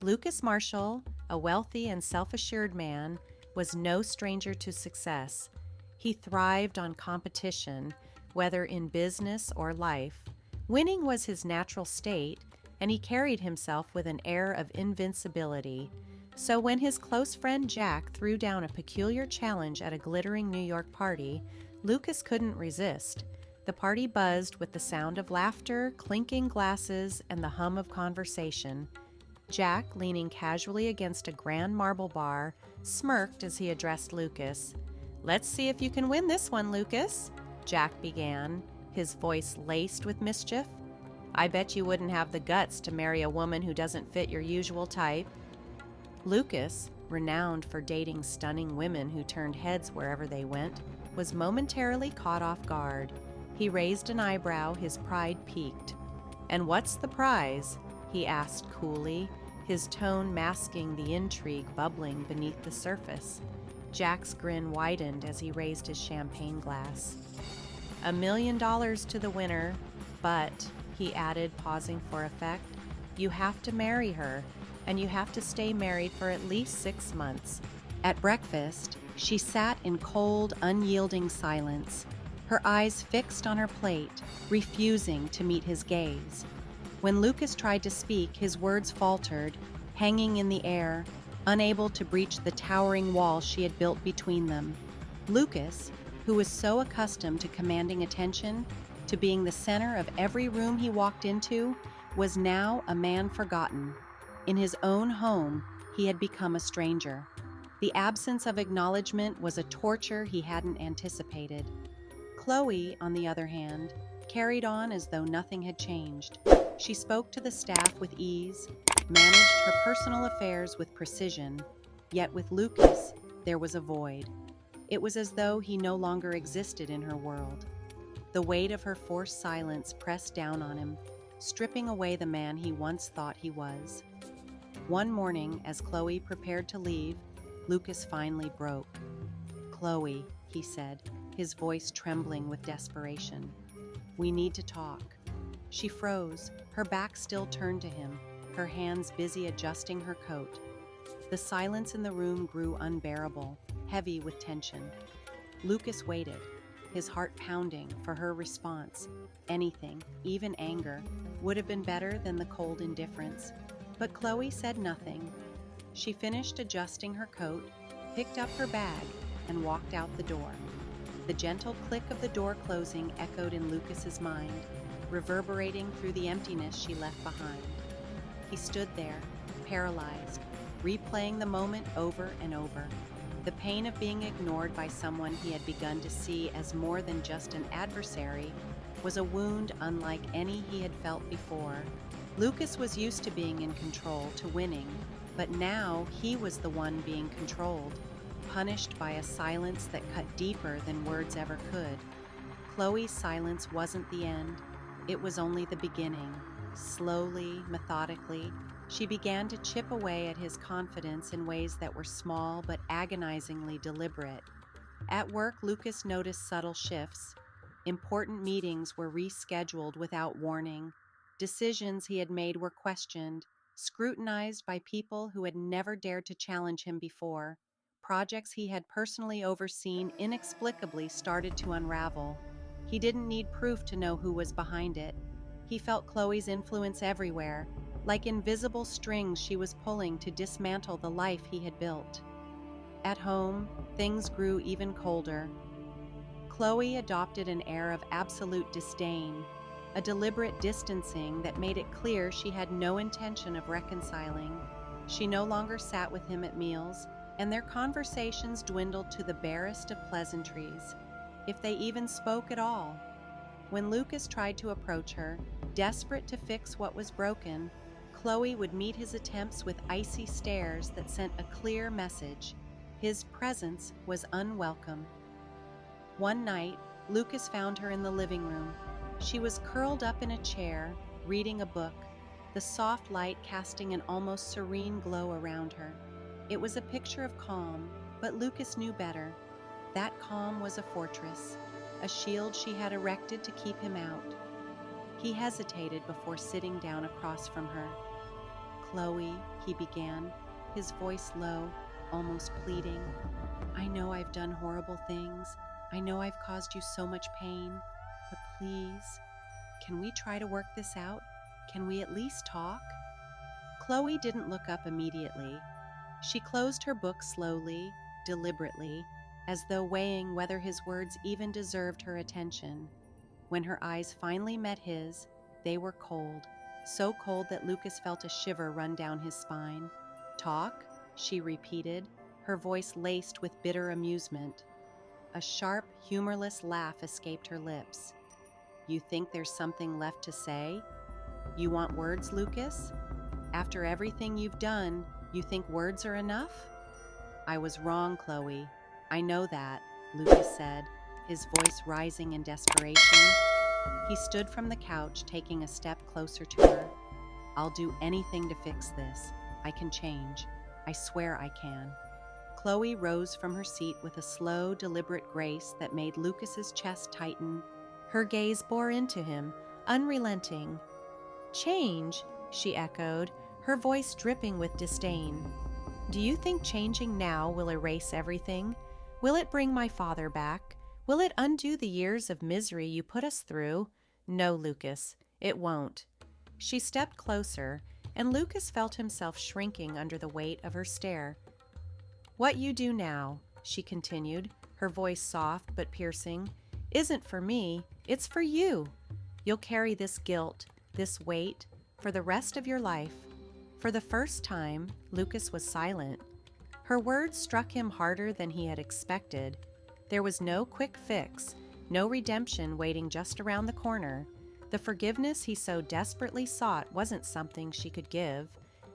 Lucas Marshall, a wealthy and self-assured man, was no stranger to success. He thrived on competition, whether in business or life. Winning was his natural state, and he carried himself with an air of invincibility. So when his close friend Jack threw down a peculiar challenge at a glittering New York party, Lucas couldn't resist. The party buzzed with the sound of laughter, clinking glasses, and the hum of conversation. Jack, leaning casually against a grand marble bar, smirked as he addressed Lucas. "Let's see if you can win this one, Lucas," Jack began, his voice laced with mischief. "I bet you wouldn't have the guts to marry a woman who doesn't fit your usual type." Lucas, renowned for dating stunning women who turned heads wherever they went, was momentarily caught off guard. He raised an eyebrow, his pride piqued. "And what's the prize?" he asked coolly, his tone masking the intrigue bubbling beneath the surface. Jack's grin widened as he raised his champagne glass. "$1 million to the winner, but," he added, pausing for effect, "you have to marry her, and you have to stay married for at least 6 months." At breakfast, she sat in cold, unyielding silence, her eyes fixed on her plate, refusing to meet his gaze. When Lucas tried to speak, his words faltered, hanging in the air, unable to breach the towering wall she had built between them. Lucas, who was so accustomed to commanding attention, to being the center of every room he walked into, was now a man forgotten. In his own home, he had become a stranger. The absence of acknowledgement was a torture he hadn't anticipated. Chloe, on the other hand, carried on as though nothing had changed. She spoke to the staff with ease, managed her personal affairs with precision, yet with Lucas, there was a void. It was as though he no longer existed in her world. The weight of her forced silence pressed down on him, stripping away the man he once thought he was. One morning, as Chloe prepared to leave, Lucas finally broke. "Chloe," he said, his voice trembling with desperation. "We need to talk." She froze, her back still turned to him, her hands busy adjusting her coat. The silence in the room grew unbearable, heavy with tension. Lucas waited, his heart pounding for her response. Anything, even anger, would have been better than the cold indifference. But Chloe said nothing. She finished adjusting her coat, picked up her bag, and walked out the door. The gentle click of the door closing echoed in Lucas's mind, reverberating through the emptiness she left behind. He stood there, paralyzed, replaying the moment over and over. The pain of being ignored by someone he had begun to see as more than just an adversary was a wound unlike any he had felt before. Lucas was used to being in control, to winning, but now he was the one being controlled, punished by a silence that cut deeper than words ever could. Chloe's silence wasn't the end, it was only the beginning. Slowly, methodically, she began to chip away at his confidence in ways that were small but agonizingly deliberate. At work, Lucas noticed subtle shifts. Important meetings were rescheduled without warning. Decisions he had made were questioned, scrutinized by people who had never dared to challenge him before. Projects he had personally overseen inexplicably started to unravel. He didn't need proof to know who was behind it. He felt Chloe's influence everywhere, like invisible strings she was pulling to dismantle the life he had built. At home, things grew even colder. Chloe adopted an air of absolute disdain, a deliberate distancing that made it clear she had no intention of reconciling. She no longer sat with him at meals, and their conversations dwindled to the barest of pleasantries, if they even spoke at all. When Lucas tried to approach her, desperate to fix what was broken, Chloe would meet his attempts with icy stares that sent a clear message. His presence was unwelcome. One night, Lucas found her in the living room. She was curled up in a chair, reading a book, the soft light casting an almost serene glow around her. It was a picture of calm, but Lucas knew better. That calm was a fortress, a shield she had erected to keep him out. He hesitated before sitting down across from her. Chloe, he began, his voice low, almost pleading. I know I've done horrible things. I know I've caused you so much pain. But please, can we try to work this out? Can we at least talk? Chloe didn't look up immediately. She closed her book slowly, deliberately, as though weighing whether his words even deserved her attention. When her eyes finally met his, they were cold, so cold that Lucas felt a shiver run down his spine. Talk? She repeated, her voice laced with bitter amusement. A sharp, humorless laugh escaped her lips. You think there's something left to say? You want words, Lucas? After everything you've done, you think words are enough? I was wrong, Chloe. I know that, Lucas said, his voice rising in desperation. He stood from the couch, taking a step closer to her. I'll do anything to fix this. I can change. I swear I can. Chloe rose from her seat with a slow, deliberate grace that made Lucas's chest tighten. Her gaze bore into him, unrelenting. Change? She echoed, her voice dripping with disdain. Do you think changing now will erase everything? Will it bring my father back? Will it undo the years of misery you put us through? No, Lucas, it won't. She stepped closer, and Lucas felt himself shrinking under the weight of her stare. What you do now, she continued, her voice soft but piercing, isn't for me, it's for you. You'll carry this guilt, this weight, for the rest of your life. For the first time, Lucas was silent. Her words struck him harder than he had expected. There was no quick fix, no redemption waiting just around the corner. The forgiveness he so desperately sought wasn't something she could give,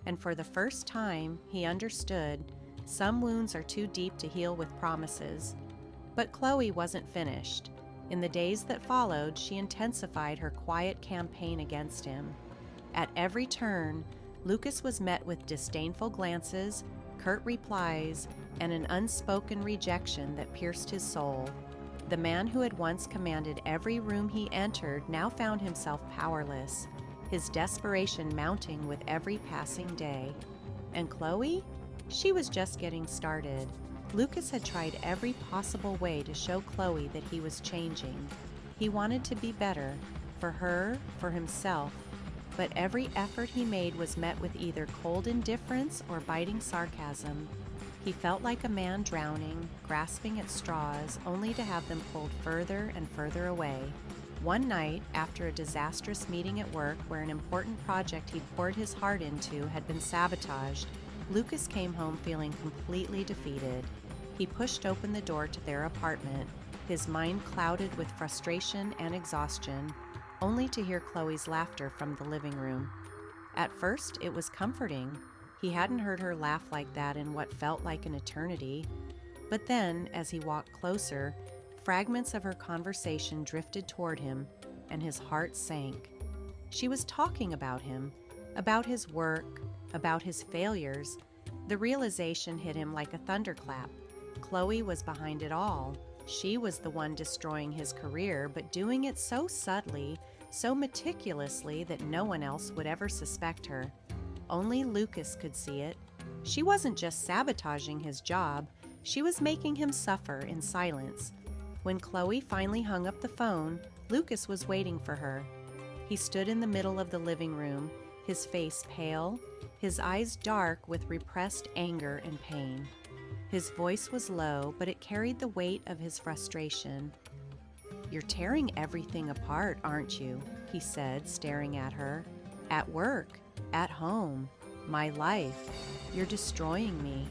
and for the first time, he understood some wounds are too deep to heal with promises. But Chloe wasn't finished. In the days that followed, she intensified her quiet campaign against him. At every turn, Lucas was met with disdainful glances, curt replies, and an unspoken rejection that pierced his soul. The man who had once commanded every room he entered now found himself powerless, his desperation mounting with every passing day. And Chloe? She was just getting started. Lucas had tried every possible way to show Chloe that he was changing. He wanted to be better, for her, for himself, but every effort he made was met with either cold indifference or biting sarcasm. He felt like a man drowning, grasping at straws, only to have them pulled further and further away. One night, after a disastrous meeting at work where an important project he'd poured his heart into had been sabotaged, Lucas came home feeling completely defeated. He pushed open the door to their apartment, his mind clouded with frustration and exhaustion, only to hear Chloe's laughter from the living room. At first, it was comforting. He hadn't heard her laugh like that in what felt like an eternity. But then, as he walked closer, fragments of her conversation drifted toward him, and his heart sank. She was talking about him, about his work, about his failures. The realization hit him like a thunderclap. Chloe was behind it all. She was the one destroying his career, but doing it so subtly, so meticulously that no one else would ever suspect her. Only Lucas could see it. She wasn't just sabotaging his job, she was making him suffer in silence. When Chloe finally hung up the phone, Lucas was waiting for her. He stood in the middle of the living room, his face pale, his eyes dark with repressed anger and pain. His voice was low, but it carried the weight of his frustration. You're tearing everything apart, aren't you? He said, staring at her. At work, at home, my life. You're destroying me.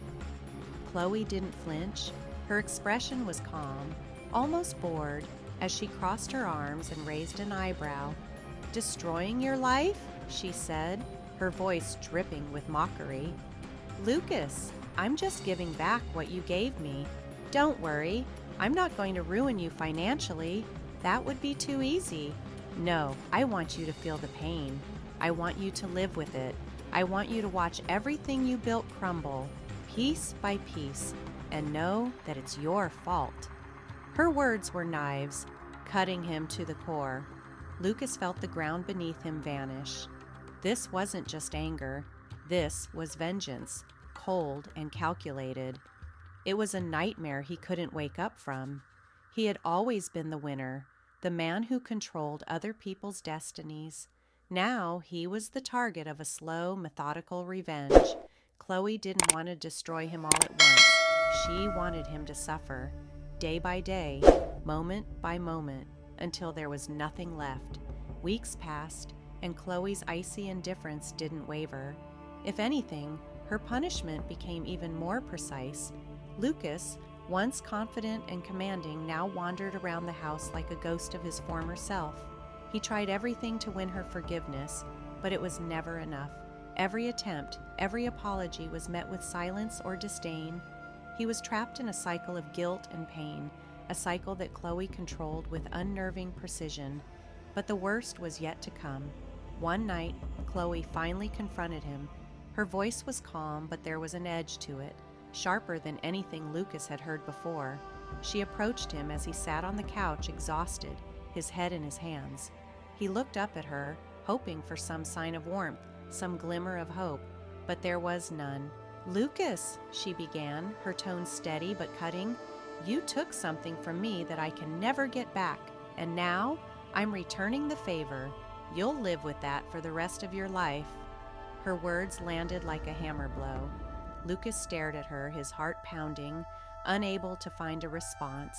Chloe didn't flinch. Her expression was calm, almost bored, as she crossed her arms and raised an eyebrow. Destroying your life? She said, her voice dripping with mockery. Lucas, I'm just giving back what you gave me. Don't worry, I'm not going to ruin you financially. That would be too easy. No, I want you to feel the pain. I want you to live with it. I want you to watch everything you built crumble, piece by piece, and know that it's your fault. Her words were knives, cutting him to the core. Lucas felt the ground beneath him vanish. This wasn't just anger. This was vengeance, cold and calculated. It was a nightmare he couldn't wake up from. He had always been the winner, the man who controlled other people's destinies. Now he was the target of a slow, methodical revenge. Chloe didn't want to destroy him all at once. She wanted him to suffer, day by day, moment by moment, until there was nothing left. Weeks passed, and Chloe's icy indifference didn't waver. If anything, her punishment became even more precise. Lucas, once confident and commanding, now wandered around the house like a ghost of his former self. He tried everything to win her forgiveness, but it was never enough. Every attempt, every apology was met with silence or disdain. He was trapped in a cycle of guilt and pain, a cycle that Chloe controlled with unnerving precision. But the worst was yet to come. One night, Chloe finally confronted him. Her voice was calm, but there was an edge to it, sharper than anything Lucas had heard before. She approached him as he sat on the couch, exhausted, his head in his hands. He looked up at her, hoping for some sign of warmth, some glimmer of hope, but there was none. "Lucas," she began, her tone steady but cutting, "you took something from me that I can never get back, and now I'm returning the favor. You'll live with that for the rest of your life." Her words landed like a hammer blow. Lucas stared at her, his heart pounding, unable to find a response.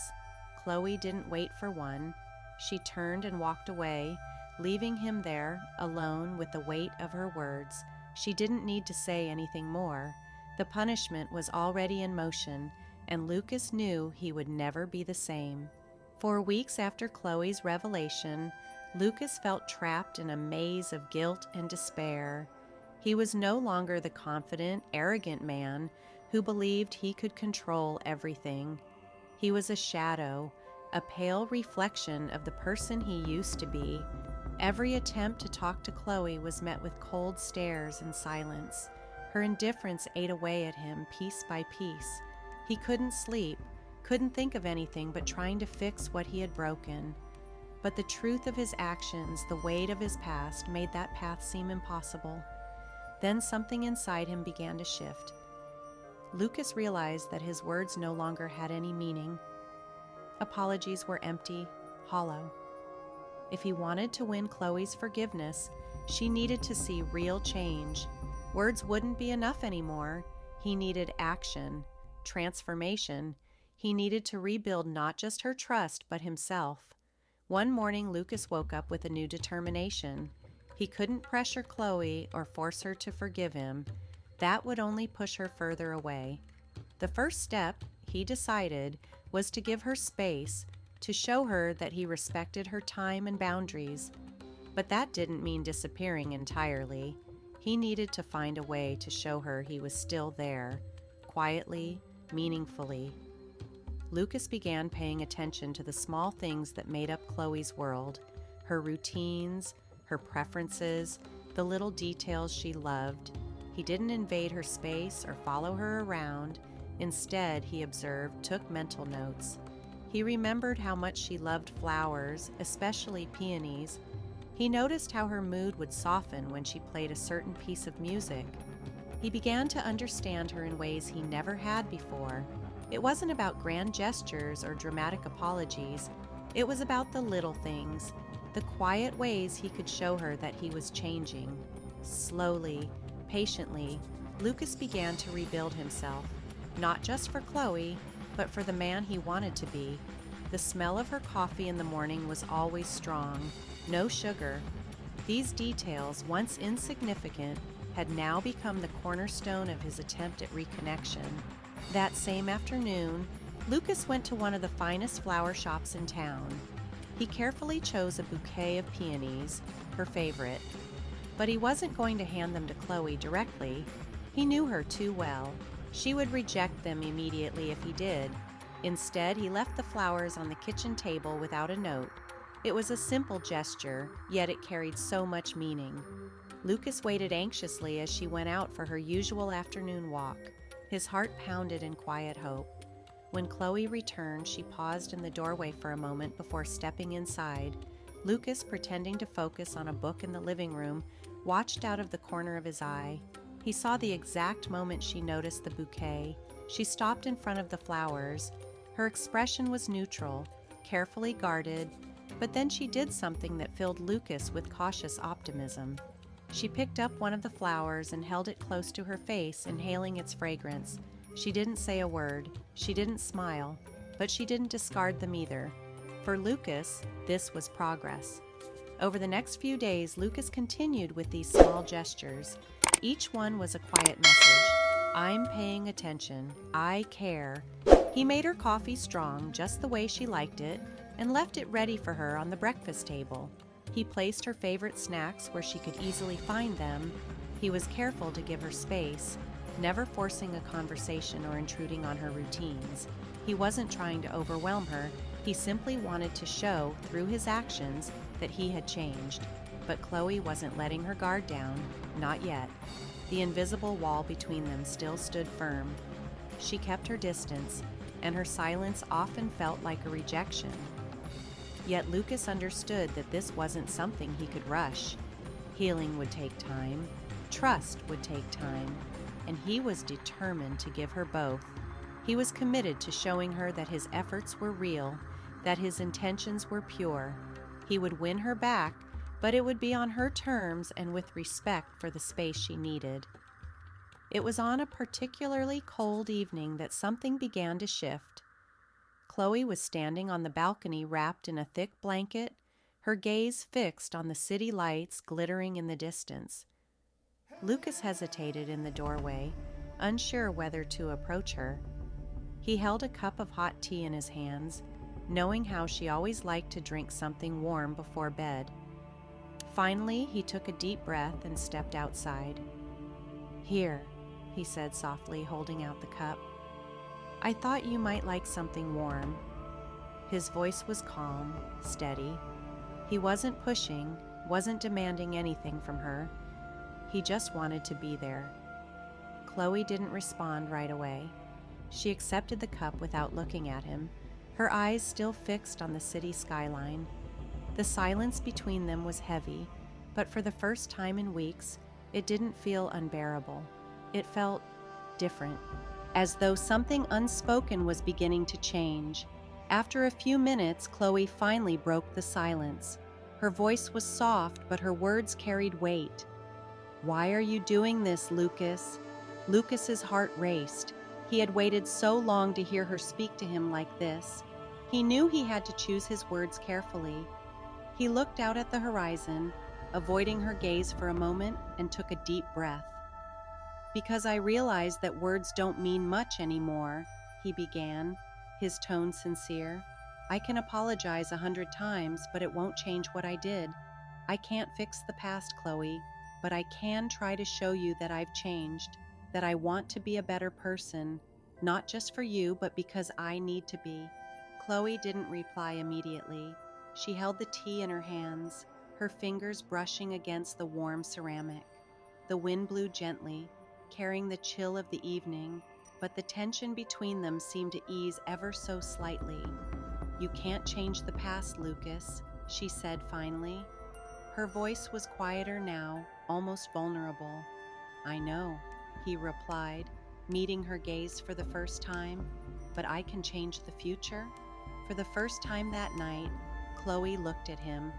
Chloe didn't wait for one. She turned and walked away, leaving him there, alone with the weight of her words. She didn't need to say anything more. The punishment was already in motion, and Lucas knew he would never be the same. For weeks after Chloe's revelation, Lucas felt trapped in a maze of guilt and despair. He was no longer the confident, arrogant man who believed he could control everything. He was a shadow, a pale reflection of the person he used to be. Every attempt to talk to Chloe was met with cold stares and silence. Her indifference ate away at him piece by piece. He couldn't sleep, couldn't think of anything but trying to fix what he had broken. But the truth of his actions, the weight of his past, made that path seem impossible. Then something inside him began to shift. Lucas realized that his words no longer had any meaning. Apologies were empty, hollow. If he wanted to win Chloe's forgiveness, she needed to see real change. Words wouldn't be enough anymore. He needed action, transformation. He needed to rebuild not just her trust, but himself. One morning, Lucas woke up with a new determination. He couldn't pressure Chloe or force her to forgive him. That would only push her further away. The first step, he decided, was to give her space, to show her that he respected her time and boundaries. But that didn't mean disappearing entirely. He needed to find a way to show her he was still there, quietly, meaningfully. Lucas began paying attention to the small things that made up Chloe's world, her routines, her preferences, the little details she loved. He didn't invade her space or follow her around. Instead, he observed, took mental notes. He remembered how much she loved flowers, especially peonies. He noticed how her mood would soften when she played a certain piece of music. He began to understand her in ways he never had before. It wasn't about grand gestures or dramatic apologies. It was about the little things, the quiet ways he could show her that he was changing. Slowly, patiently, Lucas began to rebuild himself, not just for Chloe, but for the man he wanted to be. The smell of her coffee in the morning was always strong, no sugar. These details, once insignificant, had now become the cornerstone of his attempt at reconnection. That same afternoon, Lucas went to one of the finest flower shops in town. He carefully chose a bouquet of peonies, her favorite. But he wasn't going to hand them to Chloe directly. He knew her too well. She would reject them immediately if he did. Instead, he left the flowers on the kitchen table without a note. It was a simple gesture, yet it carried so much meaning. Lucas waited anxiously as she went out for her usual afternoon walk. His heart pounded in quiet hope. When Chloe returned, she paused in the doorway for a moment before stepping inside. Lucas, pretending to focus on a book in the living room, watched out of the corner of his eye. He saw the exact moment she noticed the bouquet. She stopped in front of the flowers. Her expression was neutral, carefully guarded, but then she did something that filled Lucas with cautious optimism. She picked up one of the flowers and held it close to her face, inhaling its fragrance. She didn't say a word, she didn't smile, but she didn't discard them either. For Lucas, this was progress. Over the next few days, Lucas continued with these small gestures. Each one was a quiet message. I'm paying attention. I care. He made her coffee strong, just the way she liked it, and left it ready for her on the breakfast table. He placed her favorite snacks where she could easily find them. He was careful to give her space, never forcing a conversation or intruding on her routines. He wasn't trying to overwhelm her. He simply wanted to show, through his actions, that he had changed. But Chloe wasn't letting her guard down, not yet. The invisible wall between them still stood firm. She kept her distance, and her silence often felt like a rejection. Yet Lucas understood that this wasn't something he could rush. Healing would take time, trust would take time, and he was determined to give her both. He was committed to showing her that his efforts were real, that his intentions were pure. He would win her back, but it would be on her terms and with respect for the space she needed. It was on a particularly cold evening that something began to shift. Chloe was standing on the balcony wrapped in a thick blanket, her gaze fixed on the city lights glittering in the distance. Lucas hesitated in the doorway, unsure whether to approach her. He held a cup of hot tea in his hands, knowing how she always liked to drink something warm before bed. Finally, he took a deep breath and stepped outside. "Here," he said softly, holding out the cup. "I thought you might like something warm." His voice was calm, steady. He wasn't pushing, wasn't demanding anything from her. He just wanted to be there. Chloe didn't respond right away. She accepted the cup without looking at him, her eyes still fixed on the city skyline. The silence between them was heavy, but for the first time in weeks, it didn't feel unbearable. It felt different, as though something unspoken was beginning to change. After a few minutes, Chloe finally broke the silence. Her voice was soft, but her words carried weight. "Why are you doing this, Lucas?" Lucas's heart raced. He had waited so long to hear her speak to him like this. He knew he had to choose his words carefully. He looked out at the horizon, avoiding her gaze for a moment, and took a deep breath. "Because I realize that words don't mean much anymore," he began, his tone sincere. "I can apologize 100 times, but it won't change what I did. I can't fix the past, Chloe, but I can try to show you that I've changed, that I want to be a better person, not just for you, but because I need to be." Chloe didn't reply immediately. She held the tea in her hands, her fingers brushing against the warm ceramic. The wind blew gently, carrying the chill of the evening, but the tension between them seemed to ease ever so slightly. "You can't change the past, Lucas," she said finally. Her voice was quieter now, almost vulnerable. "I know," he replied, meeting her gaze for the first time. "But I can change the future?" For the first time that night, Chloe looked at him,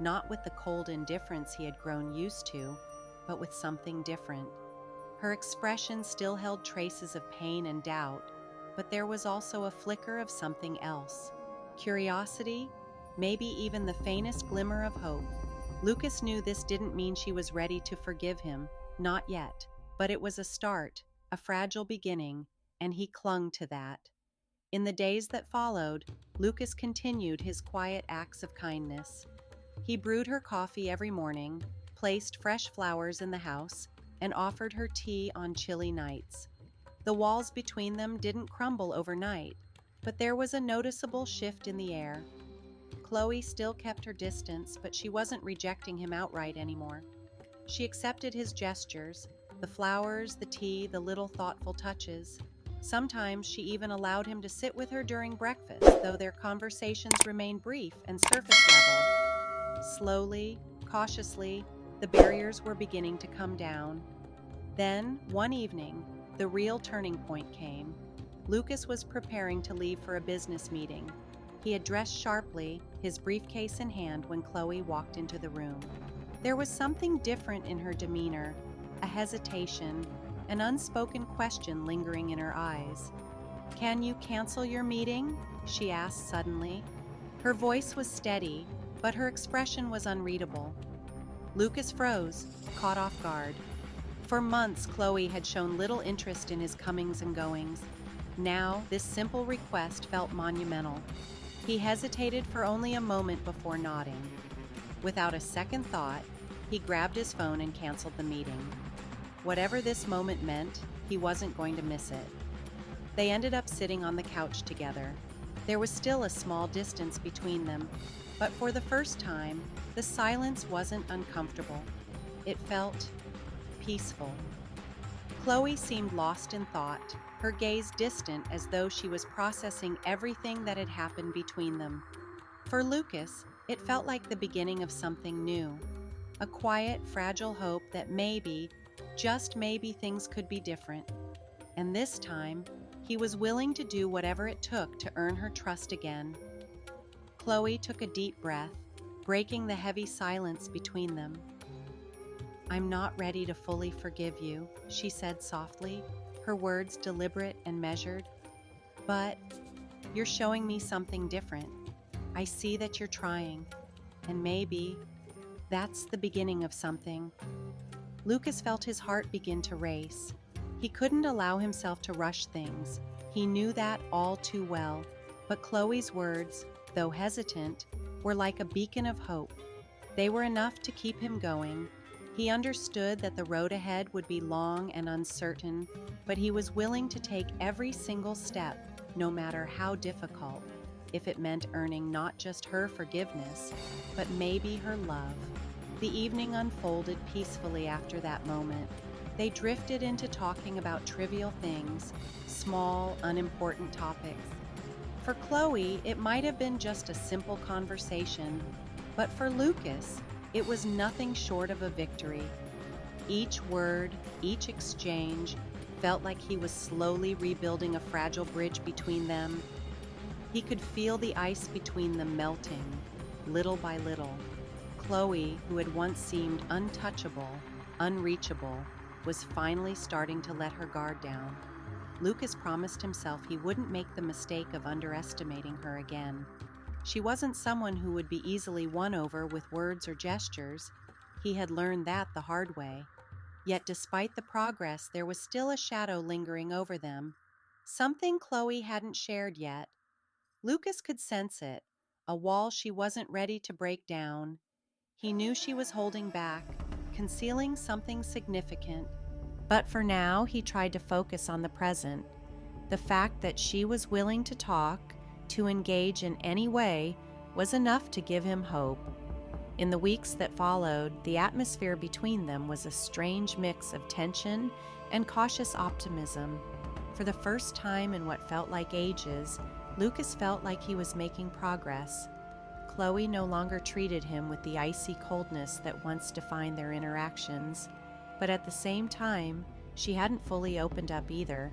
not with the cold indifference he had grown used to, but with something different. Her expression still held traces of pain and doubt, but there was also a flicker of something else. Curiosity, maybe even the faintest glimmer of hope. Lucas knew this didn't mean she was ready to forgive him, not yet, but it was a start, a fragile beginning, and he clung to that. In the days that followed, Lucas continued his quiet acts of kindness. He brewed her coffee every morning, placed fresh flowers in the house, and offered her tea on chilly nights. The walls between them didn't crumble overnight, but there was a noticeable shift in the air. Chloe still kept her distance, but she wasn't rejecting him outright anymore. She accepted his gestures, the flowers, the tea, the little thoughtful touches. Sometimes she even allowed him to sit with her during breakfast, though their conversations remained brief and surface level. Slowly, cautiously, the barriers were beginning to come down. Then, one evening, the real turning point came. Lucas was preparing to leave for a business meeting. He had dressed sharply, his briefcase in hand, when Chloe walked into the room. There was something different in her demeanor, a hesitation, an unspoken question lingering in her eyes. "Can you cancel your meeting?" she asked suddenly. Her voice was steady, but her expression was unreadable. Lucas froze, caught off guard. For months, Chloe had shown little interest in his comings and goings. Now, this simple request felt monumental. He hesitated for only a moment before nodding. Without a second thought, he grabbed his phone and canceled the meeting. Whatever this moment meant, he wasn't going to miss it. They ended up sitting on the couch together. There was still a small distance between them, but for the first time, the silence wasn't uncomfortable. It felt peaceful. Chloe seemed lost in thought, her gaze distant as though she was processing everything that had happened between them. For Lucas, it felt like the beginning of something new, a quiet, fragile hope that maybe, just maybe, things could be different. And this time, he was willing to do whatever it took to earn her trust again. Chloe took a deep breath, breaking the heavy silence between them. "I'm not ready to fully forgive you," she said softly, her words deliberate and measured. "But you're showing me something different. I see that you're trying, and maybe that's the beginning of something." Lucas felt his heart begin to race. He couldn't allow himself to rush things. He knew that all too well, but Chloe's words, though hesitant, were like a beacon of hope. They were enough to keep him going. He understood that the road ahead would be long and uncertain, but he was willing to take every single step, no matter how difficult, if it meant earning not just her forgiveness, but maybe her love. The evening unfolded peacefully after that moment. They drifted into talking about trivial things, small, unimportant topics. For Chloe, it might have been just a simple conversation, but for Lucas, it was nothing short of a victory. Each word, each exchange, felt like he was slowly rebuilding a fragile bridge between them. He could feel the ice between them melting, little by little. Chloe, who had once seemed untouchable, unreachable, was finally starting to let her guard down. Lucas promised himself he wouldn't make the mistake of underestimating her again. She wasn't someone who would be easily won over with words or gestures. He had learned that the hard way. Yet despite the progress, there was still a shadow lingering over them, something Chloe hadn't shared yet. Lucas could sense it, a wall she wasn't ready to break down. He knew she was holding back, concealing something significant. But for now, he tried to focus on the present. The fact that she was willing to talk, to engage in any way, was enough to give him hope. In the weeks that followed, the atmosphere between them was a strange mix of tension and cautious optimism. For the first time in what felt like ages, Lucas felt like he was making progress. Chloe no longer treated him with the icy coldness that once defined their interactions, but at the same time, she hadn't fully opened up either.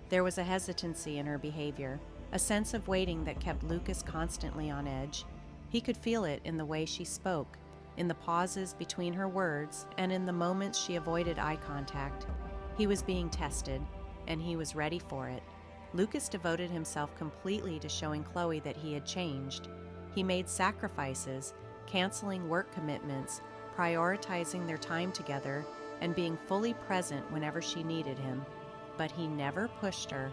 There was a hesitancy in her behavior, a sense of waiting that kept Lucas constantly on edge. He could feel it in the way she spoke, in the pauses between her words, and in the moments she avoided eye contact. He was being tested, and he was ready for it. Lucas devoted himself completely to showing Chloe that he had changed. He made sacrifices, canceling work commitments, prioritizing their time together, and being fully present whenever she needed him. But he never pushed her.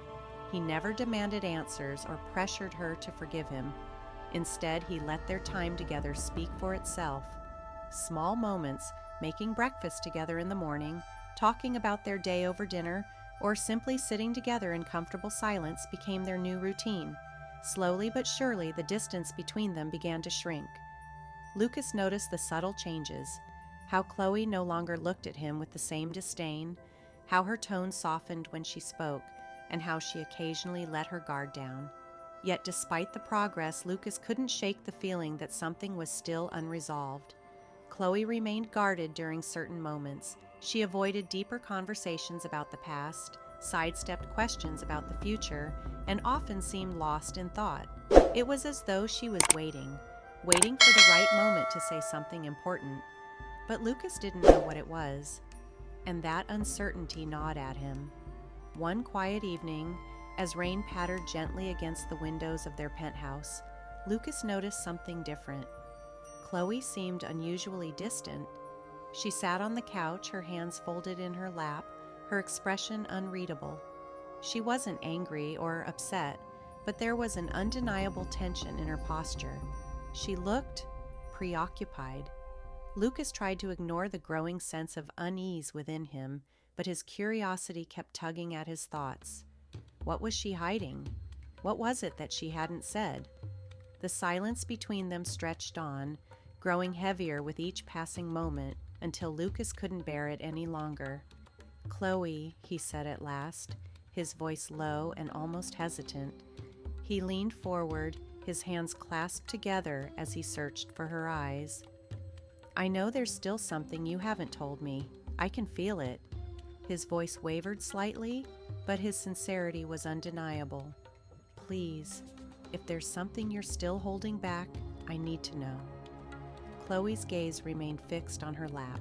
He never demanded answers or pressured her to forgive him. Instead, he let their time together speak for itself. Small moments, making breakfast together in the morning, talking about their day over dinner, or simply sitting together in comfortable silence became their new routine. Slowly but surely, the distance between them began to shrink. Lucas noticed the subtle changes, how Chloe no longer looked at him with the same disdain, how her tone softened when she spoke, and how she occasionally let her guard down. Yet despite the progress, Lucas couldn't shake the feeling that something was still unresolved. Chloe remained guarded during certain moments, She avoided deeper conversations about the past, sidestepped questions about the future, and often seemed lost in thought. It was as though she was waiting for the right moment to say something important. But Lucas didn't know what it was, and that uncertainty gnawed at him. One quiet evening, as rain pattered gently against the windows of their penthouse, Lucas noticed something different. Chloe seemed unusually distant. She sat on the couch, her hands folded in her lap, her expression unreadable. She wasn't angry or upset, but there was an undeniable tension in her posture. She looked preoccupied. Lucas tried to ignore the growing sense of unease within him, but his curiosity kept tugging at his thoughts. What was she hiding? What was it that she hadn't said? The silence between them stretched on, growing heavier with each passing moment, until Lucas couldn't bear it any longer. "Chloe," he said at last, his voice low and almost hesitant. He leaned forward, his hands clasped together as he searched for her eyes. "I know there's still something you haven't told me. I can feel it." His voice wavered slightly, but his sincerity was undeniable. "Please, if there's something you're still holding back, I need to know." Chloe's gaze remained fixed on her lap.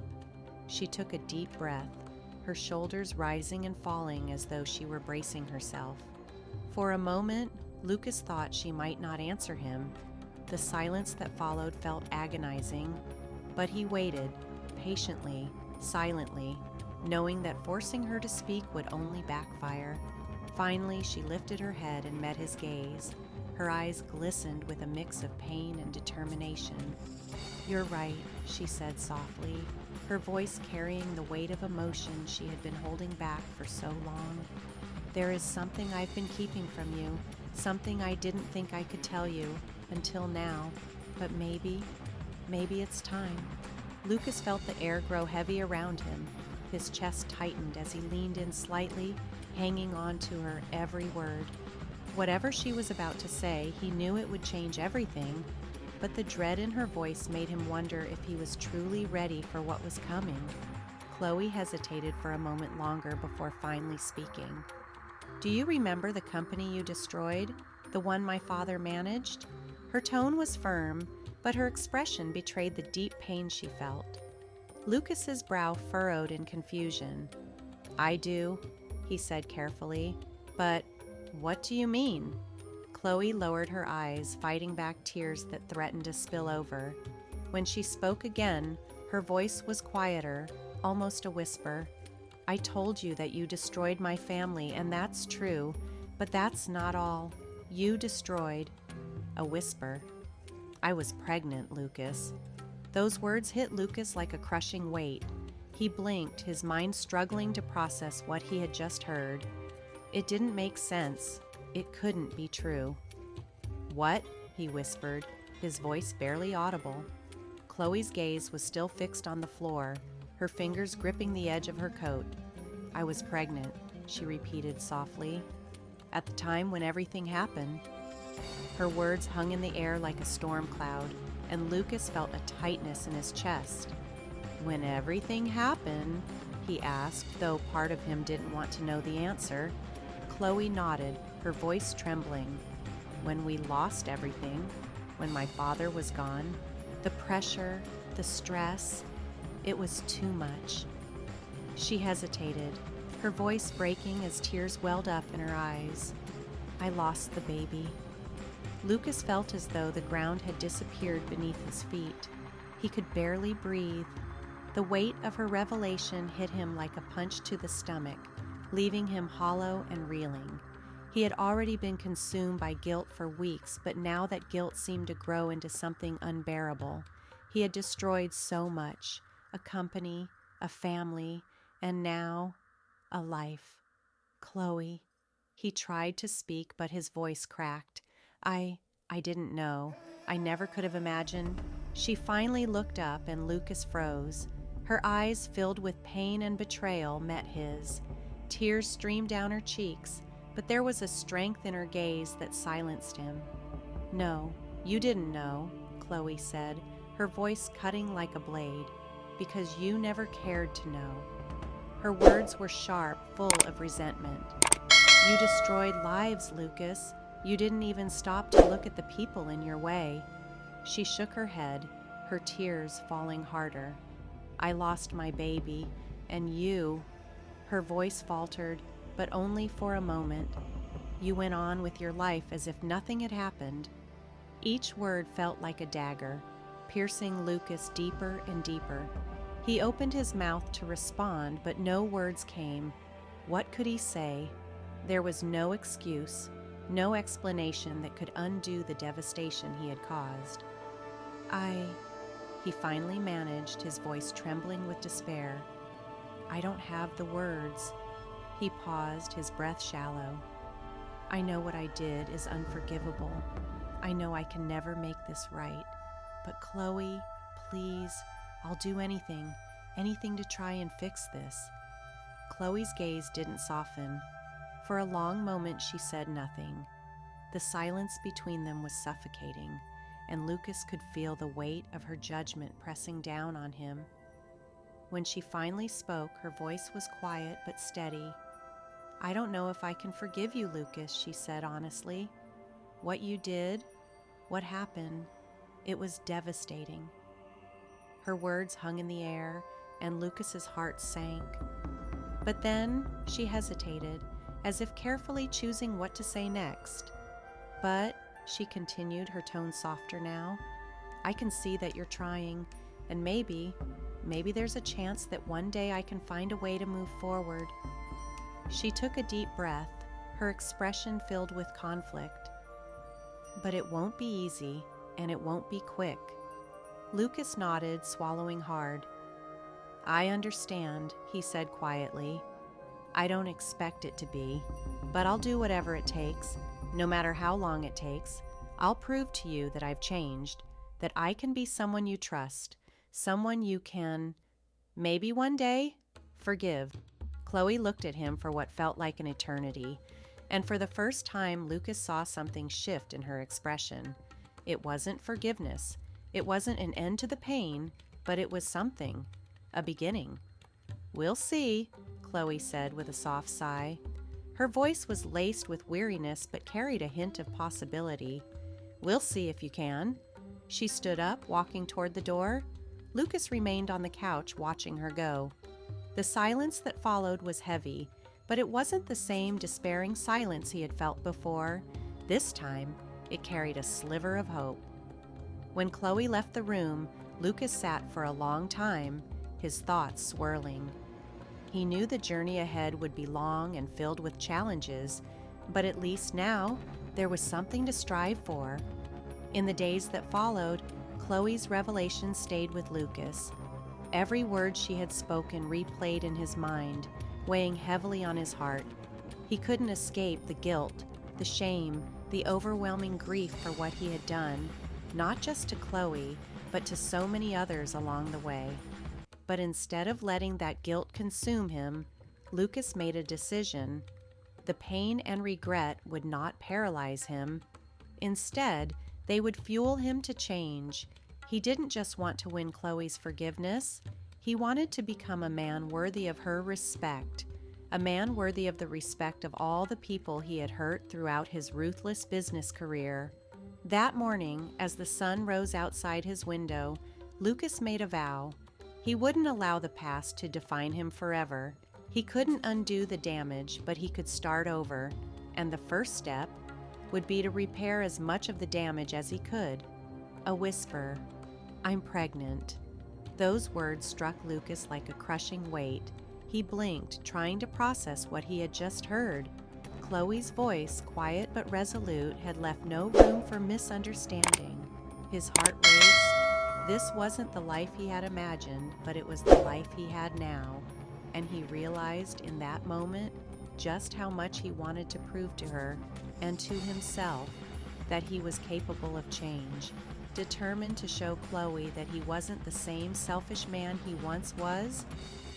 She took a deep breath, her shoulders rising and falling as though she were bracing herself. For a moment, Lucas thought she might not answer him. The silence that followed felt agonizing, but he waited, patiently, silently, knowing that forcing her to speak would only backfire. Finally, she lifted her head and met his gaze. Her eyes glistened with a mix of pain and determination. "You're right," she said softly, her voice carrying the weight of emotion she had been holding back for so long. "There is something I've been keeping from you, something I didn't think I could tell you until now, but maybe it's time." Lucas felt the air grow heavy around him. His chest tightened as he leaned in slightly, hanging on to her every word. Whatever she was about to say, he knew it would change everything, but the dread in her voice made him wonder if he was truly ready for what was coming. Chloe hesitated for a moment longer before finally speaking. "Do you remember the company you destroyed, the one my father managed?" Her tone was firm, but her expression betrayed the deep pain she felt. Lucas's brow furrowed in confusion. "I do," he said carefully, "but what do you mean?" Chloe lowered her eyes, fighting back tears that threatened to spill over. When she spoke again, her voice was quieter, almost a whisper. "I told you that you destroyed my family, and that's true, but that's not all. You destroyed..." A whisper. "I was pregnant, Lucas." Those words hit Lucas like a crushing weight. He blinked, his mind struggling to process what he had just heard. It didn't make sense. It couldn't be true. "What?" he whispered, his voice barely audible. Chloe's gaze was still fixed on the floor, her fingers gripping the edge of her coat. "I was pregnant," she repeated softly. "At the time when everything happened." Her words hung in the air like a storm cloud, and Lucas felt a tightness in his chest. "When everything happened?" he asked, though part of him didn't want to know the answer. Chloe nodded, her voice trembling. "When we lost everything, when my father was gone, the pressure, the stress, it was too much." She hesitated, her voice breaking as tears welled up in her eyes. "I lost the baby." Lucas felt as though the ground had disappeared beneath his feet. He could barely breathe. The weight of her revelation hit him like a punch to the stomach, leaving him hollow and reeling. He had already been consumed by guilt for weeks, but now that guilt seemed to grow into something unbearable. He had destroyed so much: a company, a family, and now, a life. "Chloe." He tried to speak, but his voice cracked. I didn't know. I never could have imagined." She finally looked up, and Lucas froze. Her eyes, filled with pain and betrayal, met his. Tears streamed down her cheeks, but there was a strength in her gaze that silenced him. "No, you didn't know," Chloe said, her voice cutting like a blade, "because you never cared to know. Her words were sharp, full of resentment. "You destroyed lives, Lucas. You didn't even stop to look at the people in your way." She shook her head, her tears falling harder. "I lost my baby, and you—" Her voice faltered, but only for a moment. "You went on with your life as if nothing had happened." Each word felt like a dagger, piercing Lucas deeper and deeper. He opened his mouth to respond, but no words came. What could he say? There was no excuse, no explanation that could undo the devastation he had caused. He finally managed, his voice trembling with despair. "I don't have the words." He paused, his breath shallow. "I know what I did is unforgivable. I know I can never make this right. But Chloe, please, I'll do anything to try and fix this." Chloe's gaze didn't soften. For a long moment she said nothing. The silence between them was suffocating, and Lucas could feel the weight of her judgment pressing down on him. When she finally spoke, her voice was quiet but steady. "I don't know if I can forgive you, Lucas," she said honestly. "What you did, what happened, it was devastating." Her words hung in the air, and Lucas's heart sank. But then she hesitated, as if carefully choosing what to say next. "But," she continued, her tone softer now, "I can see that you're trying, and maybe there's a chance that one day I can find a way to move forward." She took a deep breath, her expression filled with conflict. "But it won't be easy, and it won't be quick." Lucas nodded, swallowing hard. "I understand," he said quietly. "I don't expect it to be, but I'll do whatever it takes, no matter how long it takes. I'll prove to you that I've changed, that I can be someone you trust, someone you can, maybe one day, forgive." Chloe looked at him for what felt like an eternity, and for the first time Lucas saw something shift in her expression. It wasn't forgiveness. It wasn't an end to the pain, but it was something, a beginning. "We'll see," Chloe said with a soft sigh. Her voice was laced with weariness but carried a hint of possibility. "We'll see if you can." She stood up, walking toward the door. Lucas remained on the couch, watching her go. The silence that followed was heavy, but it wasn't the same despairing silence he had felt before. This time, it carried a sliver of hope. When Chloe left the room, Lucas sat for a long time, his thoughts swirling. He knew the journey ahead would be long and filled with challenges, but at least now there was something to strive for. In the days that followed, Chloe's revelation stayed with Lucas. Every word she had spoken replayed in his mind, weighing heavily on his heart. He couldn't escape the guilt, the shame, the overwhelming grief for what he had done, not just to Chloe, but to so many others along the way. But instead of letting that guilt consume him, Lucas made a decision. The pain and regret would not paralyze him. Instead, they would fuel him to change. He didn't just want to win Chloe's forgiveness. He wanted to become a man worthy of her respect, a man worthy of the respect of all the people he had hurt throughout his ruthless business career. That morning, as the sun rose outside his window, Lucas made a vow. He wouldn't allow the past to define him forever. He couldn't undo the damage, but he could start over, and the first step would be to repair as much of the damage as he could. A whisper, "I'm pregnant." Those words struck Lucas like a crushing weight. He blinked, trying to process what he had just heard. Chloe's voice, quiet but resolute, had left no room for misunderstanding. His heart raced. This wasn't the life he had imagined, but it was the life he had now, and he realized in that moment just how much he wanted to prove to her and to himself that he was capable of change. Determined to show Chloe that he wasn't the same selfish man he once was,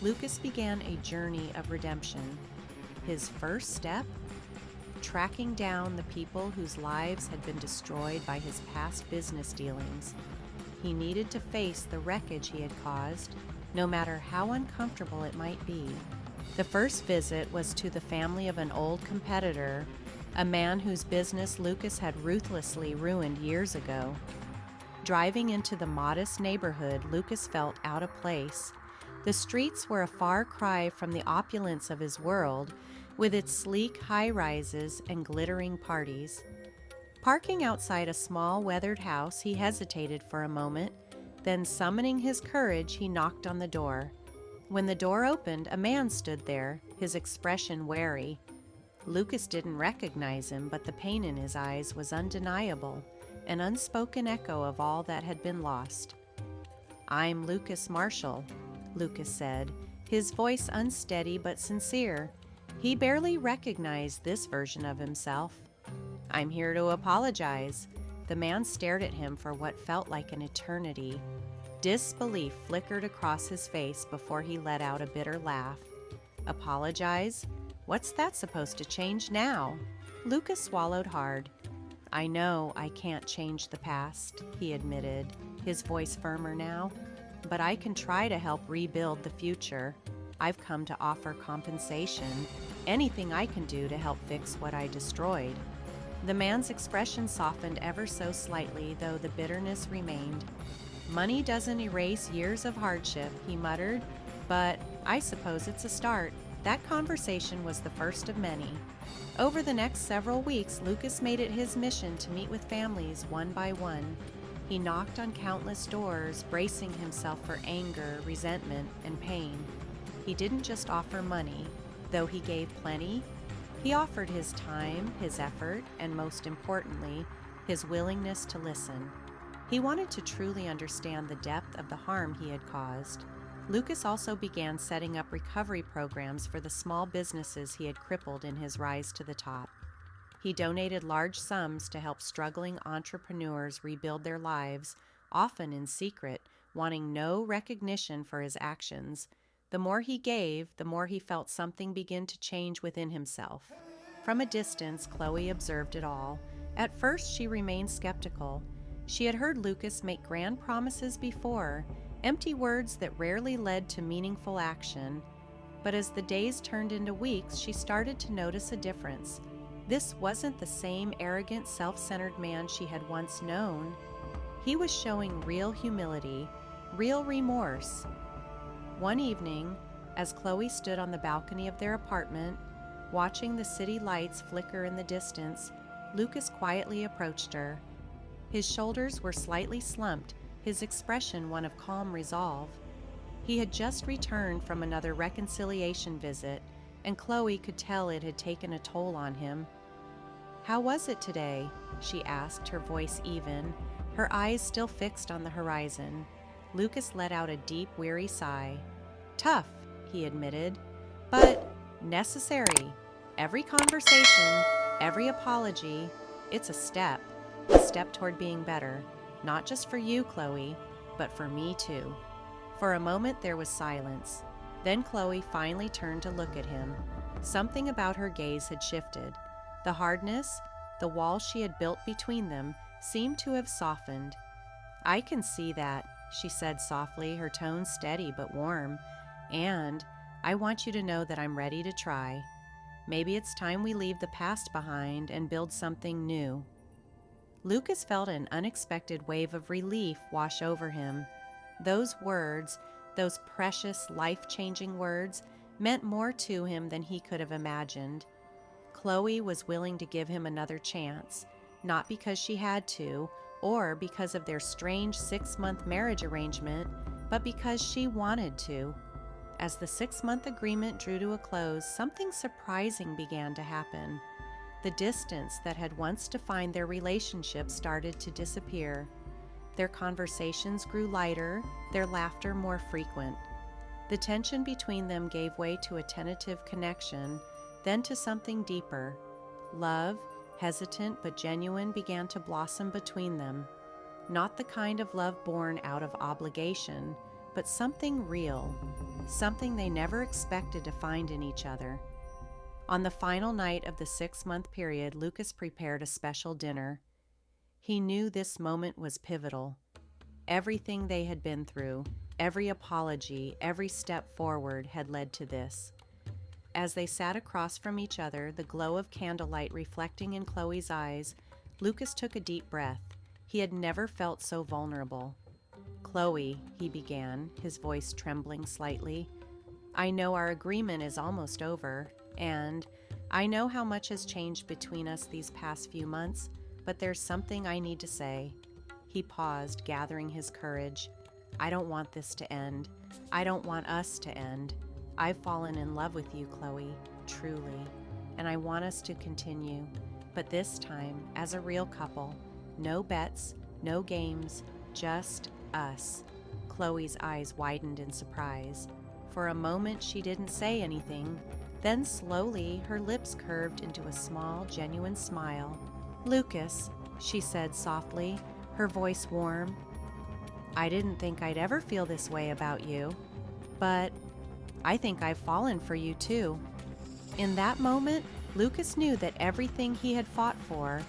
Lucas began a journey of redemption. His first step? Tracking down the people whose lives had been destroyed by his past business dealings. He needed to face the wreckage he had caused, no matter how uncomfortable it might be. The first visit was to the family of an old competitor, a man whose business Lucas had ruthlessly ruined years ago. Driving into the modest neighborhood, Lucas felt out of place. The streets were a far cry from the opulence of his world, with its sleek high-rises and glittering parties. Parking outside a small, weathered house, he hesitated for a moment. Then, summoning his courage, he knocked on the door. When the door opened, a man stood there, his expression wary. Lucas didn't recognize him, but the pain in his eyes was undeniable, an unspoken echo of all that had been lost. "I'm Lucas Marshall," Lucas said, his voice unsteady but sincere. He barely recognized this version of himself. "I'm here to apologize." The man stared at him for what felt like an eternity. Disbelief flickered across his face before he let out a bitter laugh. "Apologize? What's that supposed to change now?" Lucas swallowed hard. "I know I can't change the past," he admitted, his voice firmer now. "But I can try to help rebuild the future. I've come to offer compensation, anything I can do to help fix what I destroyed." The man's expression softened ever so slightly, though the bitterness remained. "Money doesn't erase years of hardship," he muttered, "but I suppose it's a start." That conversation was the first of many. Over the next several weeks, Lucas made it his mission to meet with families one by one. He knocked on countless doors, bracing himself for anger, resentment, and pain. He didn't just offer money, though he gave plenty. He offered his time, his effort, and most importantly, his willingness to listen. He wanted to truly understand the depth of the harm he had caused. Lucas also began setting up recovery programs for the small businesses he had crippled in his rise to the top. He donated large sums to help struggling entrepreneurs rebuild their lives, often in secret, wanting no recognition for his actions. The more he gave, the more he felt something begin to change within himself. From a distance, Chloe observed it all. At first, she remained skeptical. She had heard Lucas make grand promises before, empty words that rarely led to meaningful action. But as the days turned into weeks, she started to notice a difference. This wasn't the same arrogant, self-centered man she had once known. He was showing real humility, real remorse. One evening, as Chloe stood on the balcony of their apartment, watching the city lights flicker in the distance, Lucas quietly approached her. His shoulders were slightly slumped, his expression one of calm resolve. He had just returned from another reconciliation visit, and Chloe could tell it had taken a toll on him. "How was it today?" she asked, her voice even, her eyes still fixed on the horizon. Lucas let out a deep, weary sigh. "Tough," he admitted, "but necessary. Every conversation, every apology, it's a step toward being better, not just for you, Chloe, but for me too." For a moment there was silence. Then Chloe finally turned to look at him. Something about her gaze had shifted. The hardness, the wall she had built between them, seemed to have softened. "I can see that," she said softly, her tone steady but warm. "And I want you to know that I'm ready to try. Maybe it's time we leave the past behind and build something new." Lucas felt an unexpected wave of relief wash over him. Those words, those precious, life-changing words, meant more to him than he could have imagined. Chloe was willing to give him another chance, not because she had to, or because of their strange 6-month marriage arrangement, but because she wanted to. As the 6-month agreement drew to a close, something surprising began to happen. The distance that had once defined their relationship started to disappear. Their conversations grew lighter, their laughter more frequent. The tension between them gave way to a tentative connection, then to something deeper. Love, hesitant but genuine, began to blossom between them. Not the kind of love born out of obligation, but something real, something they never expected to find in each other. On the final night of the 6-month period, Lucas prepared a special dinner. He knew this moment was pivotal. Everything they had been through, every apology, every step forward had led to this. As they sat across from each other, the glow of candlelight reflecting in Chloe's eyes, Lucas took a deep breath. He had never felt so vulnerable. "Chloe," he began, his voice trembling slightly, "I know our agreement is almost over, and I know how much has changed between us these past few months, but there's something I need to say." He paused, gathering his courage. "I don't want this to end. I don't want us to end. I've fallen in love with you, Chloe, truly, and I want us to continue, but this time as a real couple. No bets, no games, just us." Chloe's eyes widened in surprise. For a moment she didn't say anything, then slowly her lips curved into a small, genuine smile. "Lucas," she said softly, her voice warm, "I didn't think I'd ever feel this way about you, but I think I've fallen for you too." In that moment, Lucas knew that everything he had fought for,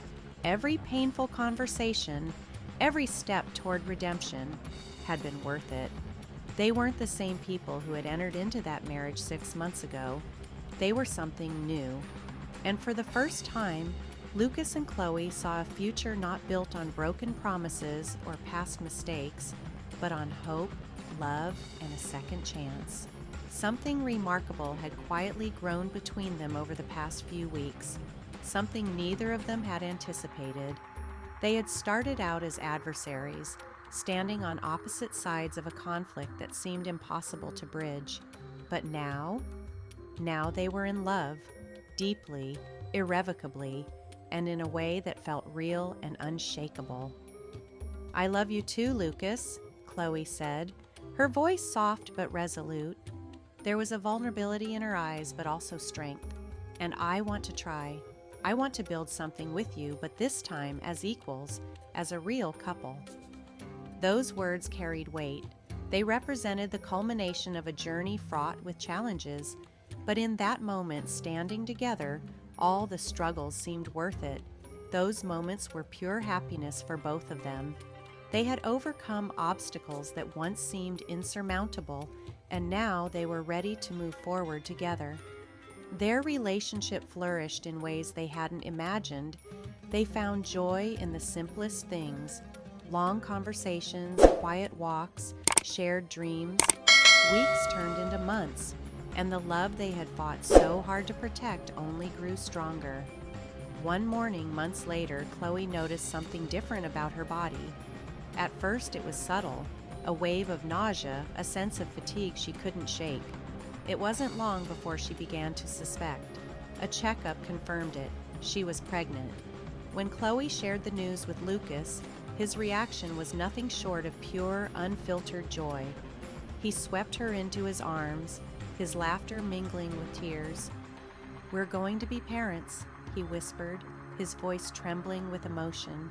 every painful conversation, every step toward redemption, had been worth it. They weren't the same people who had entered into that marriage 6 months ago. They were something new. And for the first time, Lucas and Chloe saw a future not built on broken promises or past mistakes, but on hope, love, and a second chance. Something remarkable had quietly grown between them over the past few weeks, something neither of them had anticipated. They had started out as adversaries, standing on opposite sides of a conflict that seemed impossible to bridge. But now they were in love, deeply, irrevocably, and in a way that felt real and unshakable. "I love you too, Lucas," Chloe said, her voice soft but resolute. There was a vulnerability in her eyes, but also strength. "And I want to try. I want to build something with you, but this time as equals, as a real couple." Those words carried weight. They represented the culmination of a journey fraught with challenges, but in that moment, standing together, all the struggles seemed worth it. Those moments were pure happiness for both of them. They had overcome obstacles that once seemed insurmountable, and now they were ready to move forward together. Their relationship flourished in ways they hadn't imagined. They found joy in the simplest things: long conversations, quiet walks, shared dreams. Weeks turned into months, and the love they had fought so hard to protect only grew stronger. One morning, months later, Chloe noticed something different about her body. At first, it was subtle, a wave of nausea, a sense of fatigue she couldn't shake. It wasn't long before she began to suspect. A checkup confirmed it. She was pregnant. When Chloe shared the news with Lucas, his reaction was nothing short of pure, unfiltered joy. He swept her into his arms, his laughter mingling with tears. "We're going to be parents," he whispered, his voice trembling with emotion.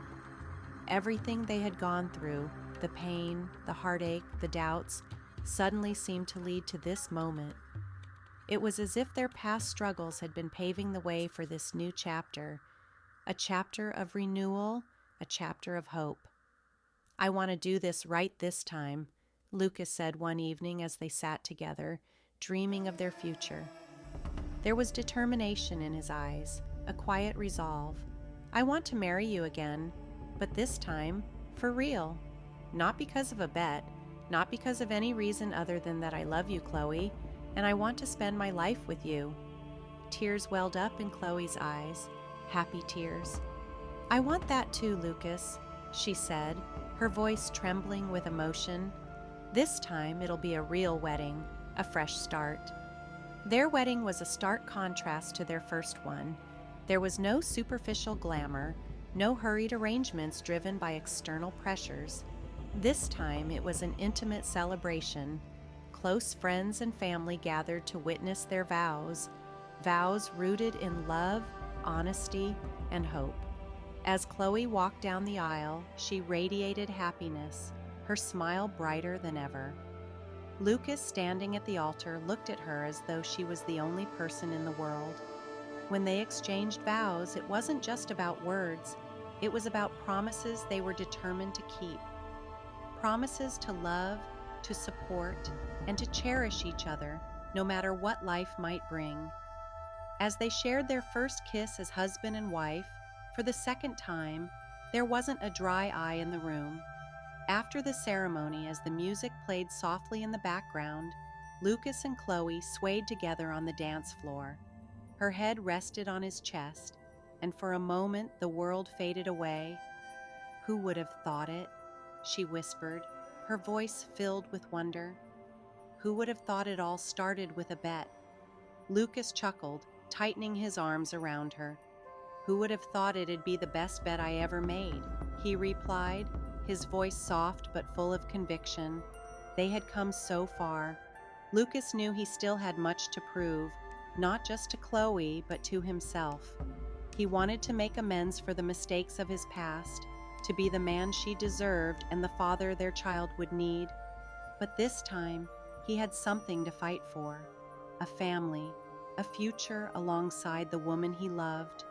Everything they had gone through, the pain, the heartache, the doubts, suddenly seemed to lead to this moment. It was as if their past struggles had been paving the way for this new chapter, a chapter of renewal, a chapter of hope. "I want to do this right this time," Lucas said one evening as they sat together, dreaming of their future. There was determination in his eyes, a quiet resolve. "I want to marry you again, but this time, for real. Not because of a bet, not because of any reason other than that I love you, Chloe, and I want to spend my life with you." Tears welled up in Chloe's eyes, happy tears. "I want that too, Lucas," she said, her voice trembling with emotion. "This time it'll be a real wedding, a fresh start." Their wedding was a stark contrast to their first one. There was no superficial glamour, no hurried arrangements driven by external pressures. This time it was an intimate celebration. Close friends and family gathered to witness their vows rooted in love, honesty, and hope. As Chloe walked down the aisle, she radiated happiness, her smile brighter than ever. Lucas, standing at the altar, looked at her as though she was the only person in the world. When they exchanged vows, it wasn't just about words. It was about promises they were determined to keep. Promises to love, to support, and to cherish each other, no matter what life might bring. As they shared their first kiss as husband and wife, for the second time, there wasn't a dry eye in the room. After the ceremony, as the music played softly in the background, Lucas and Chloe swayed together on the dance floor. Her head rested on his chest, and for a moment the world faded away. "Who would have thought it?" she whispered, her voice filled with wonder. "Who would have thought it all started with a bet?" Lucas chuckled, tightening his arms around her. "Who would have thought it'd be the best bet I ever made?" he replied, his voice soft but full of conviction. They had come so far. Lucas knew he still had much to prove, not just to Chloe, but to himself. He wanted to make amends for the mistakes of his past, to be the man she deserved and the father their child would need. But this time, he had something to fight for: a family, a future alongside the woman he loved.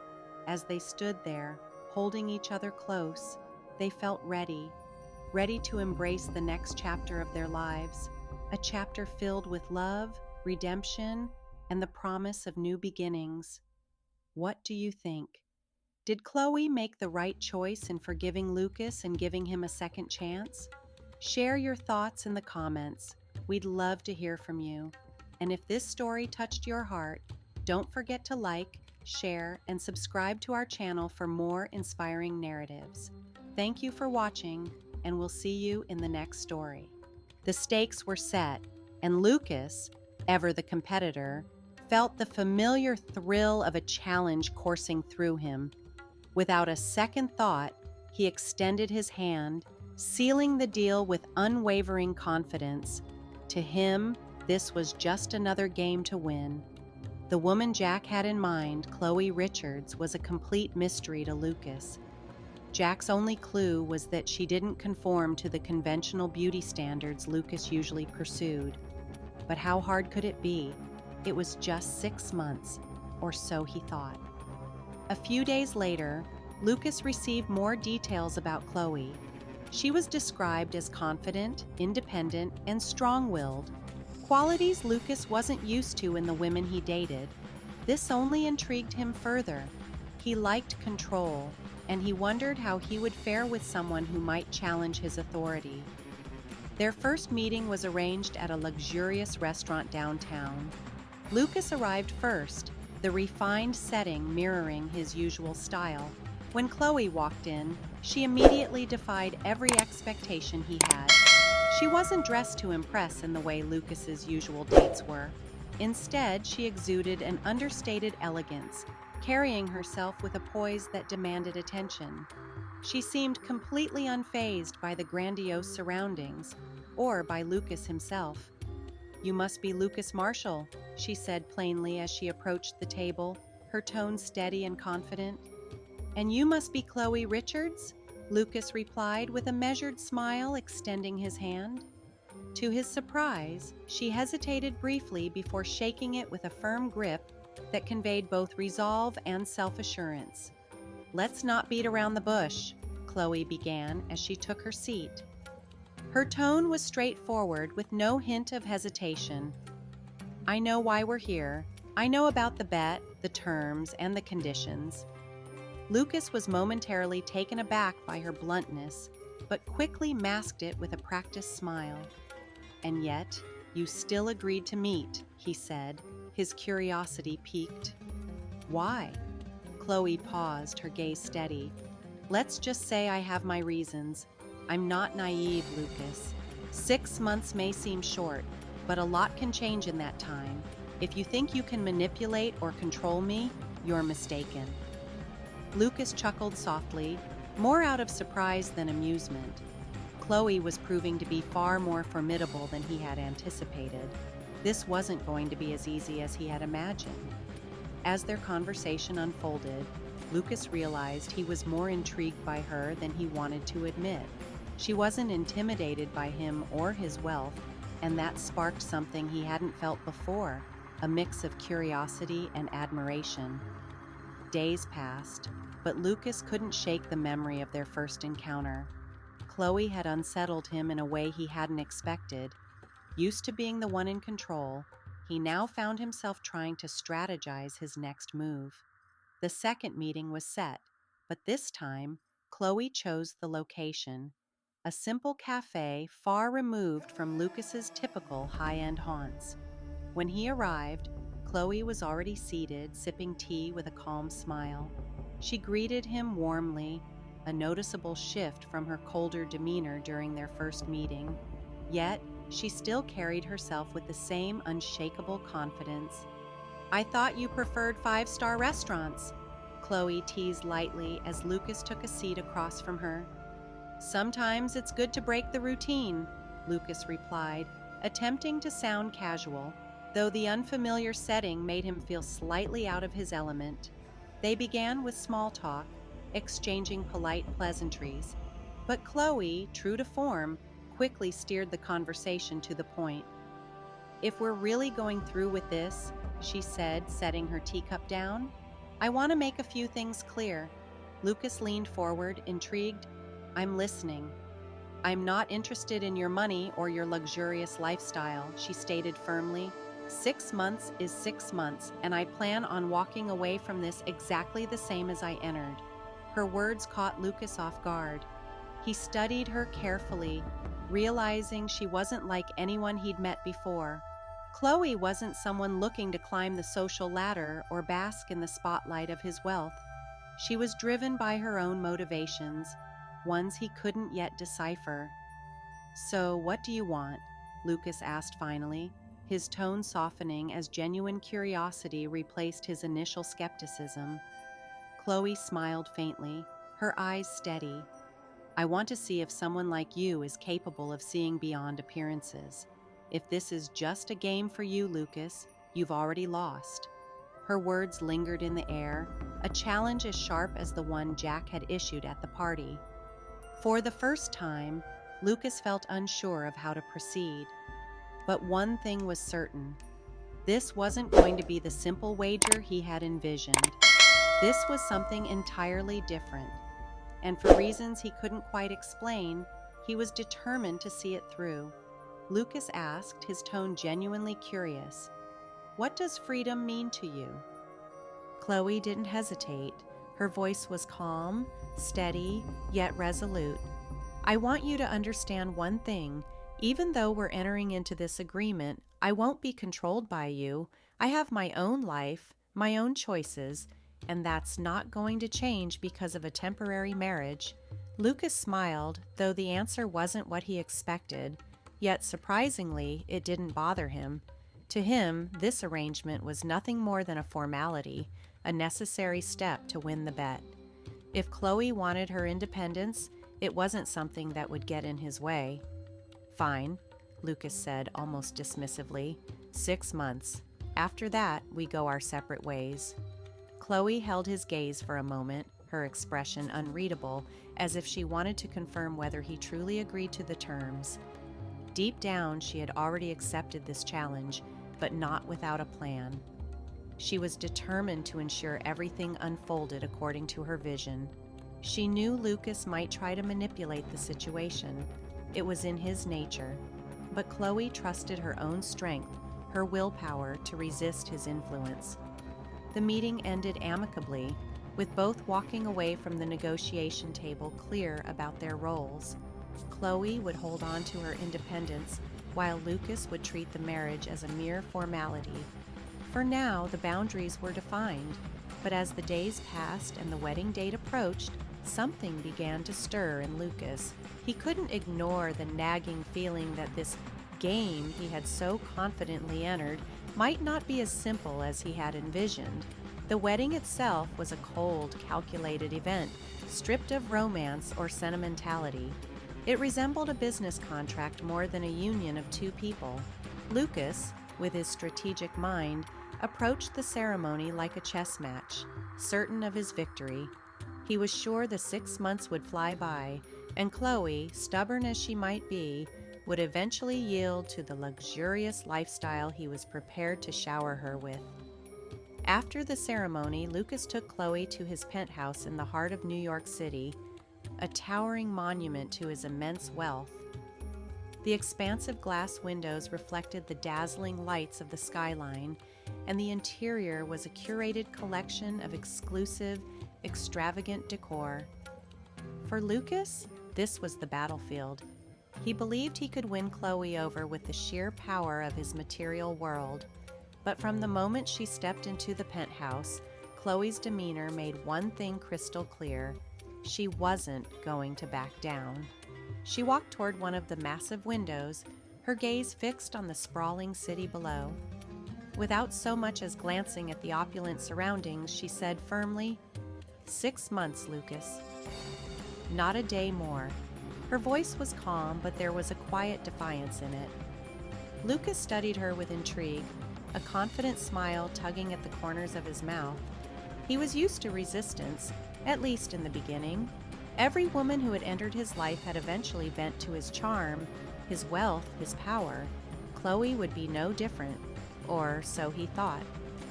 As they stood there, holding each other close, they felt ready to embrace the next chapter of their lives, a chapter filled with love, redemption, and the promise of new beginnings. What do you think? Did Chloe make the right choice in forgiving Lucas and giving him a second chance? Share your thoughts in the comments. We'd love to hear from you. And if this story touched your heart, don't forget to like, share, and subscribe to our channel for more inspiring narratives. Thank you for watching, and we'll see you in the next story. The stakes were set, and Lucas, ever the competitor, felt the familiar thrill of a challenge coursing through him. Without a second thought, he extended his hand, sealing the deal with unwavering confidence. To him, this was just another game to win. The woman Jack had in mind, Chloe Richards, was a complete mystery to Lucas. Jack's only clue was that she didn't conform to the conventional beauty standards Lucas usually pursued. But how hard could it be? It was just 6 months, or so he thought. A few days later, Lucas received more details about Chloe. She was described as confident, independent, and strong-willed, qualities Lucas wasn't used to in the women he dated. This only intrigued him further. He liked control, and he wondered how he would fare with someone who might challenge his authority. Their first meeting was arranged at a luxurious restaurant downtown. Lucas arrived first, the refined setting mirroring his usual style. When Chloe walked in, she immediately defied every expectation he had. She wasn't dressed to impress in the way Lucas's usual dates were. Instead, she exuded an understated elegance, carrying herself with a poise that demanded attention. She seemed completely unfazed by the grandiose surroundings, or by Lucas himself. "You must be Lucas Marshall," she said plainly as she approached the table, her tone steady and confident. "And you must be Chloe Richards?" Lucas replied with a measured smile, extending his hand. To his surprise, she hesitated briefly before shaking it with a firm grip that conveyed both resolve and self-assurance. "Let's not beat around the bush," Chloe began as she took her seat. Her tone was straightforward, with no hint of hesitation. "I know why we're here. I know about the bet, the terms, and the conditions." Lucas was momentarily taken aback by her bluntness, but quickly masked it with a practiced smile. "And yet, you still agreed to meet," he said, his curiosity piqued. "Why?" Chloe paused, her gaze steady. "Let's just say I have my reasons. I'm not naive, Lucas. 6 months may seem short, but a lot can change in that time. If you think you can manipulate or control me, you're mistaken." Lucas chuckled softly, more out of surprise than amusement. Chloe was proving to be far more formidable than he had anticipated. This wasn't going to be as easy as he had imagined. As their conversation unfolded, Lucas realized he was more intrigued by her than he wanted to admit. She wasn't intimidated by him or his wealth, and that sparked something he hadn't felt before, a mix of curiosity and admiration. Days passed, but Lucas couldn't shake the memory of their first encounter. Chloe had unsettled him in a way he hadn't expected. Used to being the one in control, He now found himself trying to strategize his next move. The second meeting was set, but this time, Chloe chose the location, a simple cafe far removed from Lucas's typical high-end haunts. When he arrived, Chloe was already seated, sipping tea with a calm smile. She greeted him warmly, a noticeable shift from her colder demeanor during their first meeting. Yet, she still carried herself with the same unshakable confidence. "I thought you preferred five-star restaurants," Chloe teased lightly as Lucas took a seat across from her. "Sometimes it's good to break the routine," Lucas replied, attempting to sound casual, though the unfamiliar setting made him feel slightly out of his element. They began with small talk, exchanging polite pleasantries, but Chloe, true to form, quickly steered the conversation to the point. "If we're really going through with this," she said, setting her teacup down, "I want to make a few things clear." Lucas leaned forward, intrigued. "I'm listening." "I'm not interested in your money or your luxurious lifestyle," she stated firmly. 6 months is 6 months, and I plan on walking away from this exactly the same as I entered." Her words caught Lucas off guard. He studied her carefully, realizing she wasn't like anyone he'd met before. Chloe wasn't someone looking to climb the social ladder or bask in the spotlight of his wealth. She was driven by her own motivations, ones he couldn't yet decipher. "So, what do you want?" Lucas asked finally, his tone softening as genuine curiosity replaced his initial skepticism. Chloe smiled faintly, her eyes steady. "I want to see if someone like you is capable of seeing beyond appearances. If this is just a game for you, Lucas, you've already lost." Her words lingered in the air, a challenge as sharp as the one Jack had issued at the party. For the first time, Lucas felt unsure of how to proceed. But one thing was certain. This wasn't going to be the simple wager he had envisioned. This was something entirely different. And for reasons he couldn't quite explain, he was determined to see it through. Lucas asked, his tone genuinely curious, "What does freedom mean to you?" Chloe didn't hesitate. Her voice was calm, steady, yet resolute. "I want you to understand one thing. Even though we're entering into this agreement, I won't be controlled by you. I have my own life, my own choices, and that's not going to change because of a temporary marriage." Lucas smiled, though the answer wasn't what he expected, yet surprisingly, it didn't bother him. To him, this arrangement was nothing more than a formality, a necessary step to win the bet. If Chloe wanted her independence, it wasn't something that would get in his way. "Fine," Lucas said almost dismissively. 6 months. After that, we go our separate ways." Chloe held his gaze for a moment, her expression unreadable, as if she wanted to confirm whether he truly agreed to the terms. Deep down, she had already accepted this challenge, but not without a plan. She was determined to ensure everything unfolded according to her vision. She knew Lucas might try to manipulate the situation. It was in his nature. But Chloe trusted her own strength, her willpower to resist his influence. The meeting ended amicably, with both walking away from the negotiation table clear about their roles. Chloe would hold on to her independence, while Lucas would treat the marriage as a mere formality. For now, the boundaries were defined, but as the days passed and the wedding date approached, something began to stir in Lucas. He couldn't ignore the nagging feeling that this game he had so confidently entered might not be as simple as he had envisioned. The wedding itself was a cold, calculated event, stripped of romance or sentimentality. It resembled a business contract more than a union of two people. Lucas, with his strategic mind, approached the ceremony like a chess match, certain of his victory. He was sure the 6 months would fly by, and Chloe, stubborn as she might be, would eventually yield to the luxurious lifestyle he was prepared to shower her with. After the ceremony, Lucas took Chloe to his penthouse in the heart of New York City, a towering monument to his immense wealth. The expansive glass windows reflected the dazzling lights of the skyline, and the interior was a curated collection of exclusive, extravagant decor. For Lucas, this was the battlefield. He believed he could win Chloe over with the sheer power of his material world. But from the moment she stepped into the penthouse, Chloe's demeanor made one thing crystal clear. She wasn't going to back down. She walked toward one of the massive windows, her gaze fixed on the sprawling city below. Without so much as glancing at the opulent surroundings, she said firmly, "6 months, Lucas. Not a day more." Her voice was calm, but there was a quiet defiance in it. Lucas studied her with intrigue, a confident smile tugging at the corners of his mouth. He was used to resistance, at least in the beginning. Every woman who had entered his life had eventually bent to his charm, his wealth, his power. Chloe would be no different, or so he thought.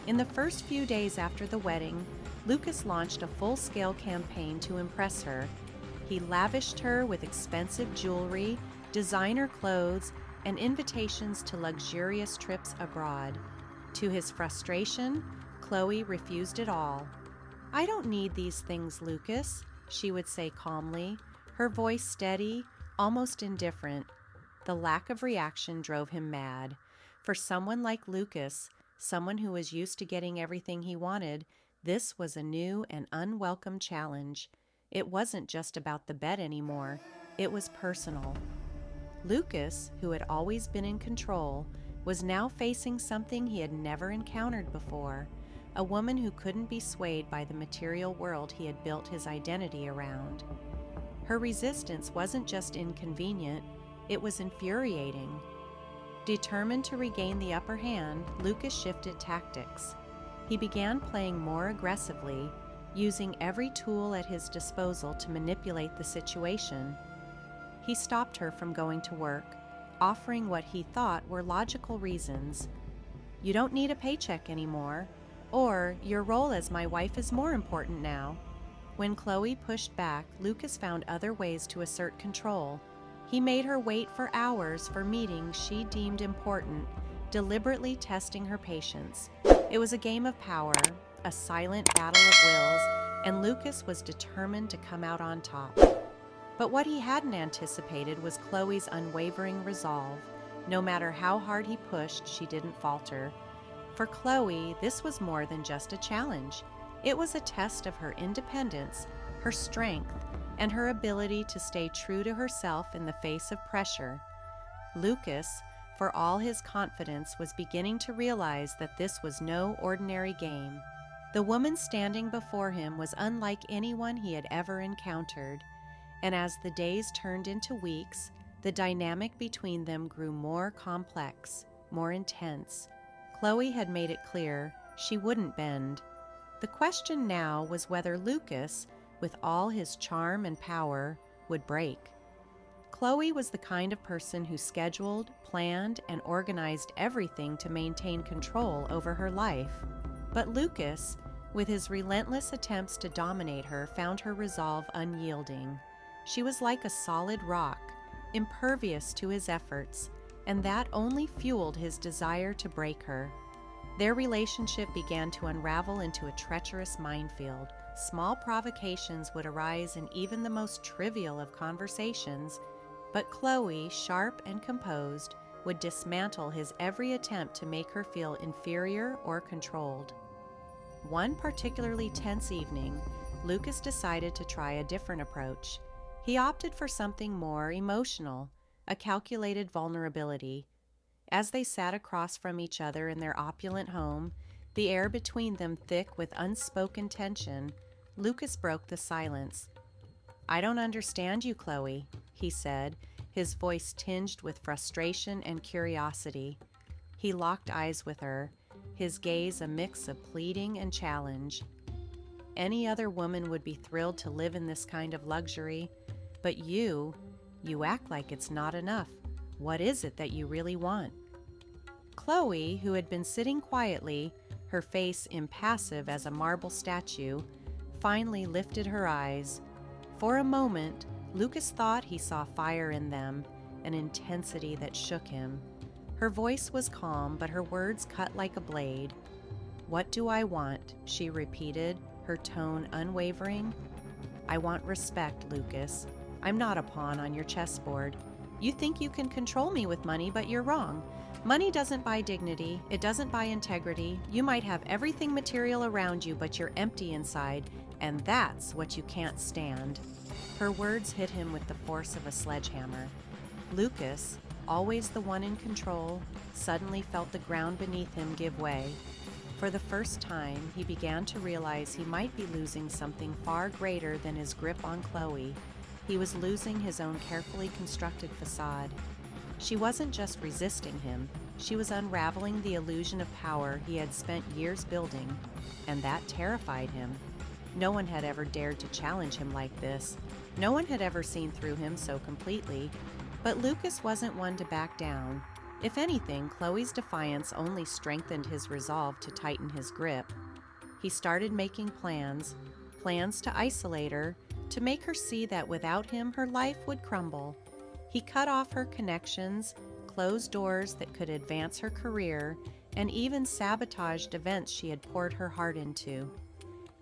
In the first few days after the wedding, Lucas launched a full-scale campaign to impress her. He lavished her with expensive jewelry, designer clothes, and invitations to luxurious trips abroad. To his frustration, Chloe refused it all. "I don't need these things, Lucas," she would say calmly, her voice steady, almost indifferent. The lack of reaction drove him mad. For someone like Lucas, someone who was used to getting everything he wanted, this was a new and unwelcome challenge. It wasn't just about the bed anymore. It was personal. Lucas, who had always been in control, was now facing something he had never encountered before, a woman who couldn't be swayed by the material world he had built his identity around. Her resistance wasn't just inconvenient, it was infuriating. Determined to regain the upper hand, Lucas shifted tactics. He began playing more aggressively, using every tool at his disposal to manipulate the situation. He stopped her from going to work, offering what he thought were logical reasons. "You don't need a paycheck anymore," or "Your role as my wife is more important now." When Chloe pushed back, Lucas found other ways to assert control. He made her wait for hours for meetings she deemed important, deliberately testing her patience. It was a game of power, a silent battle of wills, and Lucas was determined to come out on top. But what he hadn't anticipated was Chloe's unwavering resolve. No matter how hard he pushed, she didn't falter. For Chloe, this was more than just a challenge. It was a test of her independence, her strength, and her ability to stay true to herself in the face of pressure. Lucas, for all his confidence, was beginning to realize that this was no ordinary game. The woman standing before him was unlike anyone he had ever encountered, and as the days turned into weeks, the dynamic between them grew more complex, more intense. Chloe had made it clear she wouldn't bend. The question now was whether Lucas, with all his charm and power, would break. Chloe was the kind of person who scheduled, planned, and organized everything to maintain control over her life. But Lucas, with his relentless attempts to dominate her, found her resolve unyielding. She was like a solid rock, impervious to his efforts, and that only fueled his desire to break her. Their relationship began to unravel into a treacherous minefield. Small provocations would arise in even the most trivial of conversations, but Chloe, sharp and composed, would dismantle his every attempt to make her feel inferior or controlled. One particularly tense evening, Lucas decided to try a different approach. He opted for something more emotional, a calculated vulnerability. As they sat across from each other in their opulent home, the air between them thick with unspoken tension, Lucas broke the silence. "I don't understand you, Chloe," he said, his voice tinged with frustration and curiosity. He locked eyes with her, his gaze a mix of pleading and challenge. "Any other woman would be thrilled to live in this kind of luxury, but you act like it's not enough. What is it that you really want?" Chloe, who had been sitting quietly, her face impassive as a marble statue, finally lifted her eyes. For a moment, Lucas thought he saw fire in them, an intensity that shook him. Her voice was calm, but her words cut like a blade. "What do I want?" she repeated, her tone unwavering. "I want respect, Lucas. I'm not a pawn on your chessboard. You think you can control me with money, but you're wrong. Money doesn't buy dignity. It doesn't buy integrity. You might have everything material around you, but you're empty inside, and that's what you can't stand." Her words hit him with the force of a sledgehammer. Lucas, always the one in control, suddenly felt the ground beneath him give way. For the first time, he began to realize he might be losing something far greater than his grip on Chloe. He was losing his own carefully constructed facade. She wasn't just resisting him, she was unraveling the illusion of power he had spent years building, and that terrified him. No one had ever dared to challenge him like this. No one had ever seen through him so completely. But Lucas wasn't one to back down. If anything, Chloe's defiance only strengthened his resolve to tighten his grip. He started making plans to isolate her, to make her see that without him her life would crumble. He cut off her connections, closed doors that could advance her career, and even sabotaged events she had poured her heart into.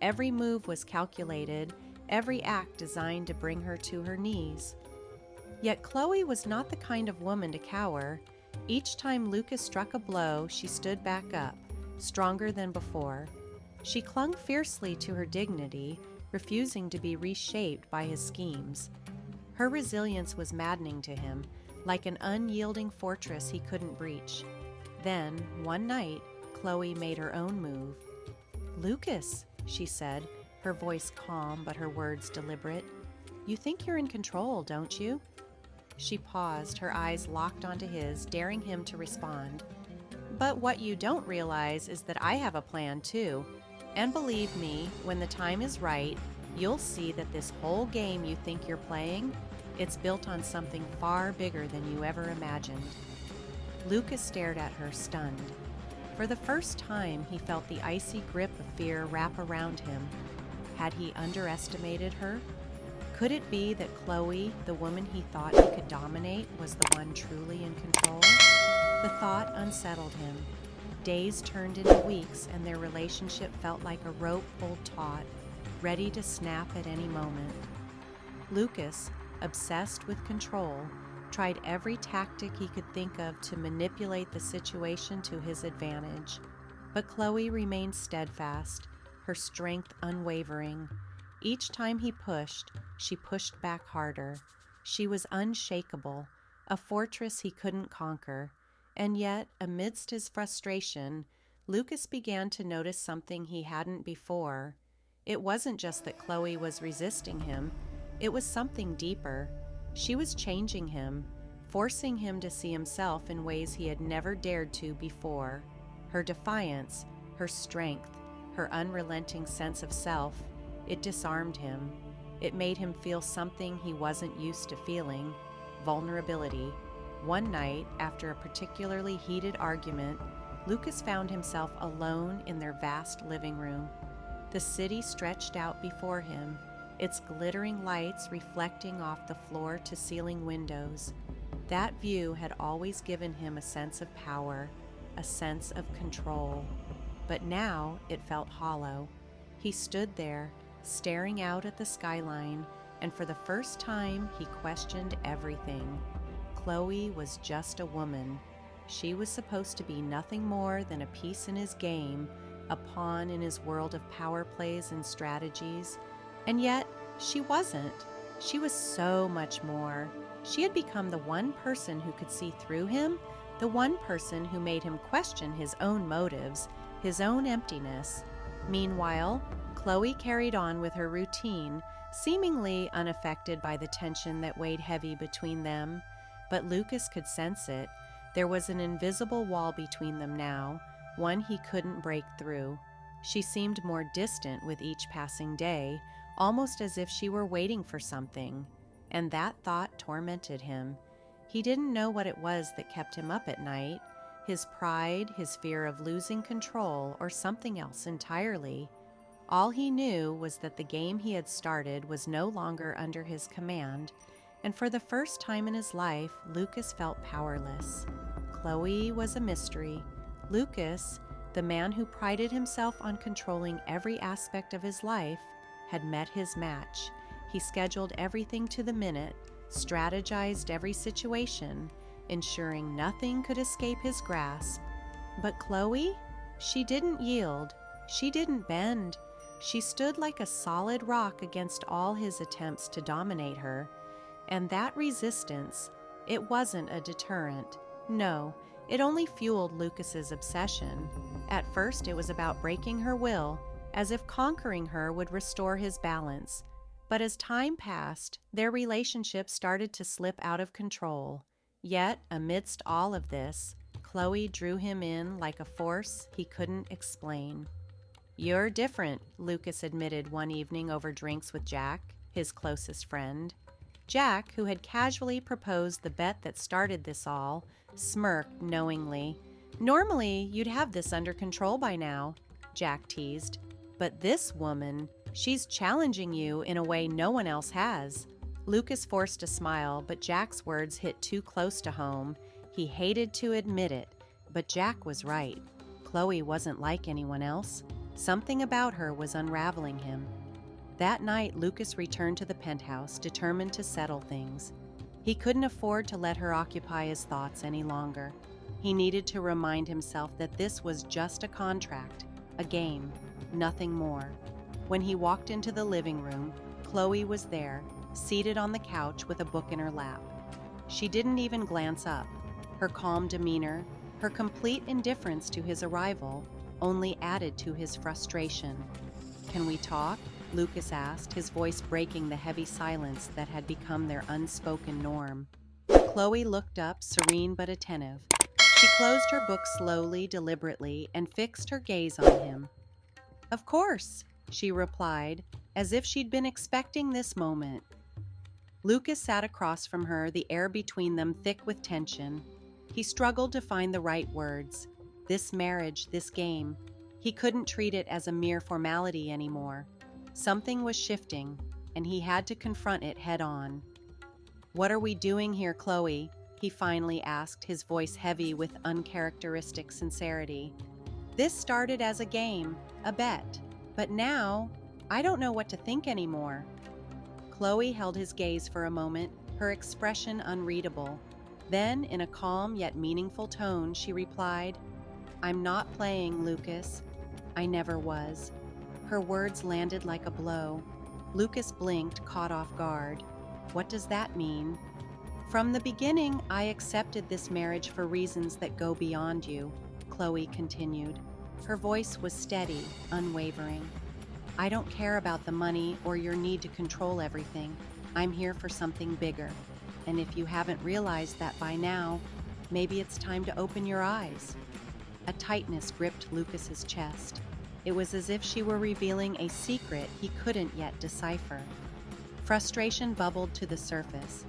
Every move was calculated, every act designed to bring her to her knees. Yet Chloe was not the kind of woman to cower. Each time Lucas struck a blow, she stood back up, stronger than before. She clung fiercely to her dignity, refusing to be reshaped by his schemes. Her resilience was maddening to him, like an unyielding fortress he couldn't breach. Then, one night, Chloe made her own move. "Lucas," she said, her voice calm but her words deliberate, "you think you're in control, don't you?" She paused, her eyes locked onto his, daring him to respond. "But what you don't realize is that I have a plan too. And believe me, when the time is right, you'll see that this whole game you think you're playing, it's built on something far bigger than you ever imagined." Lucas stared at her, stunned. For the first time, he felt the icy grip of fear wrap around him. Had he underestimated her? Could it be that Chloe, the woman he thought he could dominate, was the one truly in control? The thought unsettled him. Days turned into weeks, and their relationship felt like a rope pulled taut, ready to snap at any moment. Lucas, obsessed with control, tried every tactic he could think of to manipulate the situation to his advantage. But Chloe remained steadfast, her strength unwavering. Each time he pushed, she pushed back harder. She was unshakable, a fortress he couldn't conquer. And yet, amidst his frustration, Lucas began to notice something he hadn't before. It wasn't just that Chloe was resisting him, it was something deeper. She was changing him, forcing him to see himself in ways he had never dared to before. Her defiance, her strength, her unrelenting sense of self, it disarmed him. It made him feel something he wasn't used to feeling: vulnerability. One night, after a particularly heated argument, Lucas found himself alone in their vast living room. The city stretched out before him, its glittering lights reflecting off the floor-to-ceiling windows. That view had always given him a sense of power, a sense of control. But now it felt hollow. He stood there, staring out at the skyline, and for the first time he questioned everything. Chloe was just a woman. She was supposed to be nothing more than a piece in his game, a pawn in his world of power plays and strategies. And yet, she wasn't. She was so much more. She had become the one person who could see through him, the one person who made him question his own motives, his own emptiness. Meanwhile, Chloe carried on with her routine, seemingly unaffected by the tension that weighed heavy between them. But Lucas could sense it. There was an invisible wall between them now, one he couldn't break through. She seemed more distant with each passing day, almost as if she were waiting for something. And that thought tormented him. He didn't know what it was that kept him up at night: his pride, his fear of losing control, or something else entirely. All he knew was that the game he had started was no longer under his command, and for the first time in his life, Lucas felt powerless. Chloe was a mystery. Lucas, the man who prided himself on controlling every aspect of his life, had met his match. He scheduled everything to the minute, strategized every situation, ensuring nothing could escape his grasp. But Chloe? She didn't yield. She didn't bend. She stood like a solid rock against all his attempts to dominate her. And that resistance, it wasn't a deterrent. No, it only fueled Lucas's obsession. At first, it was about breaking her will, as if conquering her would restore his balance. But as time passed, their relationship started to slip out of control. Yet, amidst all of this, Chloe drew him in like a force he couldn't explain. "You're different," Lucas admitted one evening over drinks with Jack, his closest friend. Jack, who had casually proposed the bet that started this all, smirked knowingly. "Normally, you'd have this under control by now," Jack teased. "But this woman, she's challenging you in a way no one else has." Lucas forced a smile, but Jack's words hit too close to home. He hated to admit it, but Jack was right. Chloe wasn't like anyone else. Something about her was unraveling him. That night, Lucas returned to the penthouse, determined to settle things. He couldn't afford to let her occupy his thoughts any longer. He needed to remind himself that this was just a contract, a game, nothing more. When he walked into the living room, Chloe was there, seated on the couch with a book in her lap. She didn't even glance up. Her calm demeanor, her complete indifference to his arrival, only added to his frustration. "Can we talk?" Lucas asked, his voice breaking the heavy silence that had become their unspoken norm. Chloe looked up, serene but attentive. She closed her book slowly, deliberately, and fixed her gaze on him. "Of course," she replied, as if she'd been expecting this moment. Lucas sat across from her, the air between them thick with tension. He struggled to find the right words. This marriage, this game, he couldn't treat it as a mere formality anymore. Something was shifting, and he had to confront it head on. "What are we doing here, Chloe?" he finally asked, his voice heavy with uncharacteristic sincerity. "This started as a game, a bet, but now I don't know what to think anymore." Chloe held his gaze for a moment, her expression unreadable. Then, in a calm yet meaningful tone, she replied, "I'm not playing, Lucas. I never was." Her words landed like a blow. Lucas blinked, caught off guard. "What does that mean?" "From the beginning, I accepted this marriage for reasons that go beyond you," Chloe continued. Her voice was steady, unwavering. "I don't care about the money or your need to control everything. I'm here for something bigger. And if you haven't realized that by now, maybe it's time to open your eyes." A tightness gripped Lucas's chest. It was as if she were revealing a secret he couldn't yet decipher. Frustration bubbled to the surface.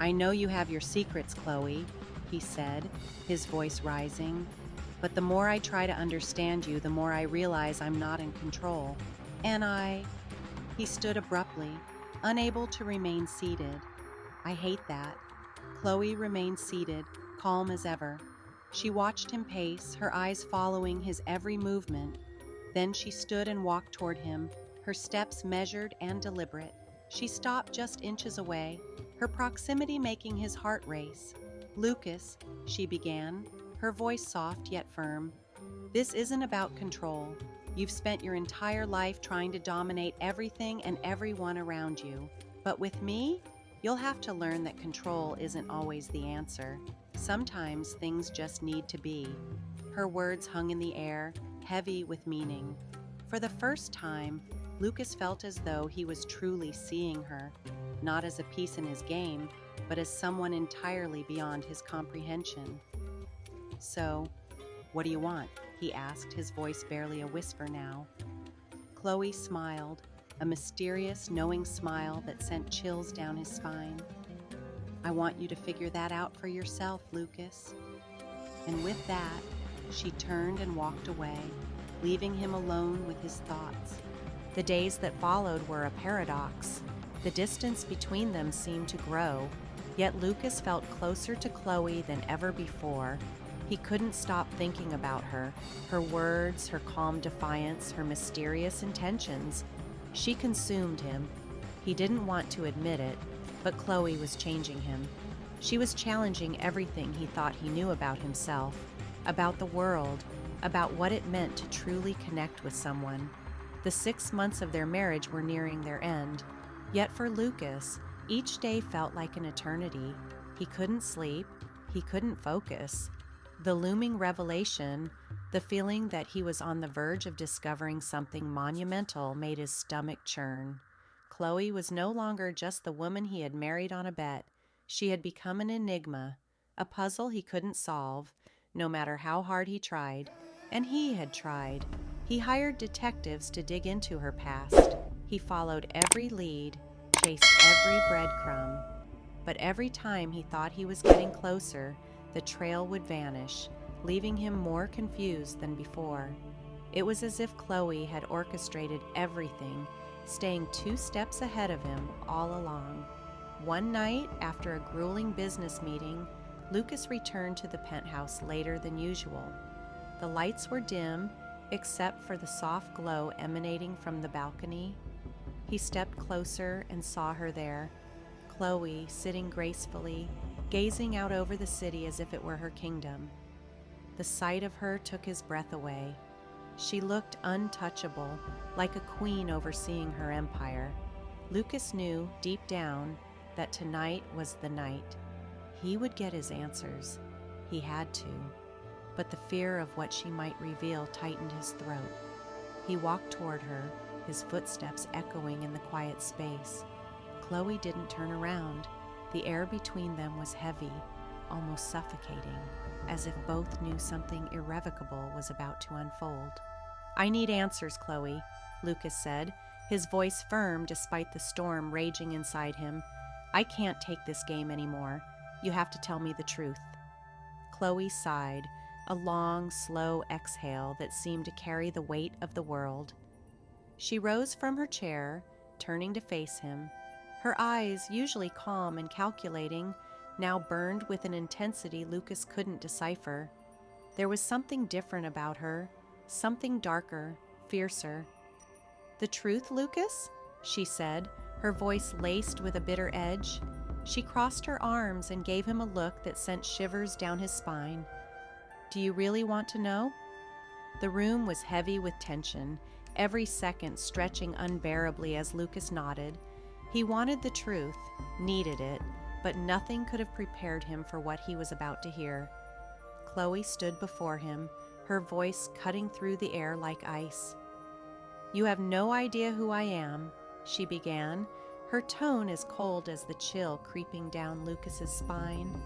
"I know you have your secrets, Chloe," he said, his voice rising. "But the more I try to understand you, the more I realize I'm not in control. And He stood abruptly, unable to remain seated. "I hate that." Chloe remained seated, calm as ever. She watched him pace, her eyes following his every movement. Then she stood and walked toward him, her steps measured and deliberate. She stopped just inches away, her proximity making his heart race. "Lucas," she began, her voice soft yet firm, "this isn't about control. You've spent your entire life trying to dominate everything and everyone around you. But with me, you'll have to learn that control isn't always the answer. Sometimes things just need to be." Her words hung in the air, heavy with meaning. For the first time, Lucas felt as though he was truly seeing her, not as a piece in his game, but as someone entirely beyond his comprehension. "So, what do you want?" he asked, his voice barely a whisper now. Chloe smiled, a mysterious, knowing smile that sent chills down his spine. "I want you to figure that out for yourself, Lucas." And with that, she turned and walked away, leaving him alone with his thoughts. The days that followed were a paradox. The distance between them seemed to grow, yet Lucas felt closer to Chloe than ever before. He couldn't stop thinking about her, her words, her calm defiance, her mysterious intentions. She consumed him. He didn't want to admit it, but Chloe was changing him. She was challenging everything he thought he knew about himself, about the world, about what it meant to truly connect with someone. The 6 months of their marriage were nearing their end, yet for Lucas, each day felt like an eternity. He couldn't sleep, he couldn't focus. The looming revelation, the feeling that he was on the verge of discovering something monumental, made his stomach churn. Chloe was no longer just the woman he had married on a bet. She had become an enigma, a puzzle he couldn't solve, no matter how hard he tried. And he had tried. He hired detectives to dig into her past. He followed every lead, chased every breadcrumb. But every time he thought he was getting closer, the trail would vanish, leaving him more confused than before. It was as if Chloe had orchestrated everything, staying 2 steps ahead of him all along. One night, after a grueling business meeting, Lucas returned to the penthouse later than usual. The lights were dim, except for the soft glow emanating from the balcony. He stepped closer and saw her there, Chloe sitting gracefully, gazing out over the city as if it were her kingdom. The sight of her took his breath away. She looked untouchable, like a queen overseeing her empire. Lucas knew, deep down, that tonight was the night. He would get his answers. He had to. But the fear of what she might reveal tightened his throat. He walked toward her, his footsteps echoing in the quiet space. Chloe didn't turn around. The air between them was heavy, almost suffocating, as if both knew something irrevocable was about to unfold. "I need answers, Chloe," Lucas said, his voice firm despite the storm raging inside him. "I can't take this game anymore. You have to tell me the truth." Chloe sighed, a long, slow exhale that seemed to carry the weight of the world. She rose from her chair, turning to face him. Her eyes, usually calm and calculating, now burned with an intensity Lucas couldn't decipher. There was something different about her, something darker, fiercer. "The truth, Lucas?" she said, her voice laced with a bitter edge. She crossed her arms and gave him a look that sent shivers down his spine. "Do you really want to know?" The room was heavy with tension, every second stretching unbearably as Lucas nodded. He wanted the truth, needed it, but nothing could have prepared him for what he was about to hear. Chloe stood before him, her voice cutting through the air like ice. "You have no idea who I am," she began, her tone as cold as the chill creeping down Lucas's spine.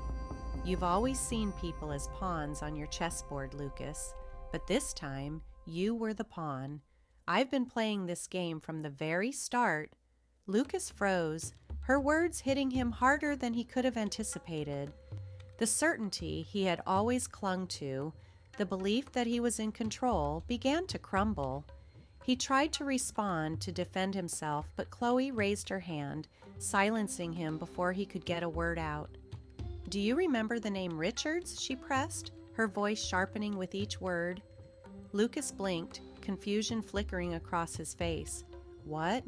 "You've always seen people as pawns on your chessboard, Lucas, but this time you were the pawn. I've been playing this game from the very start." Lucas froze, her words hitting him harder than he could have anticipated. The certainty he had always clung to, the belief that he was in control, began to crumble. He tried to respond, to defend himself, but Chloe raised her hand, silencing him before he could get a word out. "Do you remember the name Richards?" she pressed, her voice sharpening with each word. Lucas blinked, confusion flickering across his face. "What?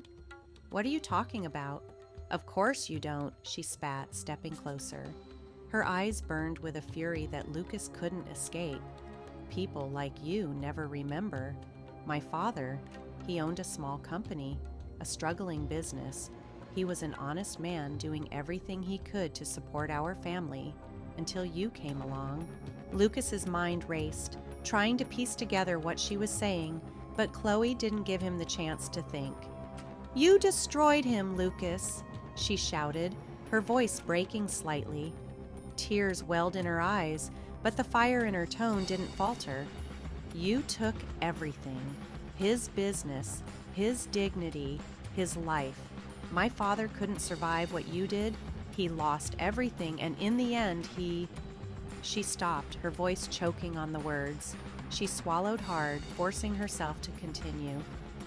What are you talking about?" "Of course you don't," she spat, stepping closer. Her eyes burned with a fury that Lucas couldn't escape. "People like you never remember. My father, he owned a small company, a struggling business. He was an honest man doing everything he could to support our family until you came along." Lucas's mind raced, trying to piece together what she was saying, but Chloe didn't give him the chance to think. "You destroyed him, Lucas," she shouted, her voice breaking slightly. Tears welled in her eyes, but the fire in her tone didn't falter. "You took everything. His business, his dignity, his life. My father couldn't survive what you did. He lost everything, and in the end, he—" She stopped, her voice choking on the words. She swallowed hard, forcing herself to continue.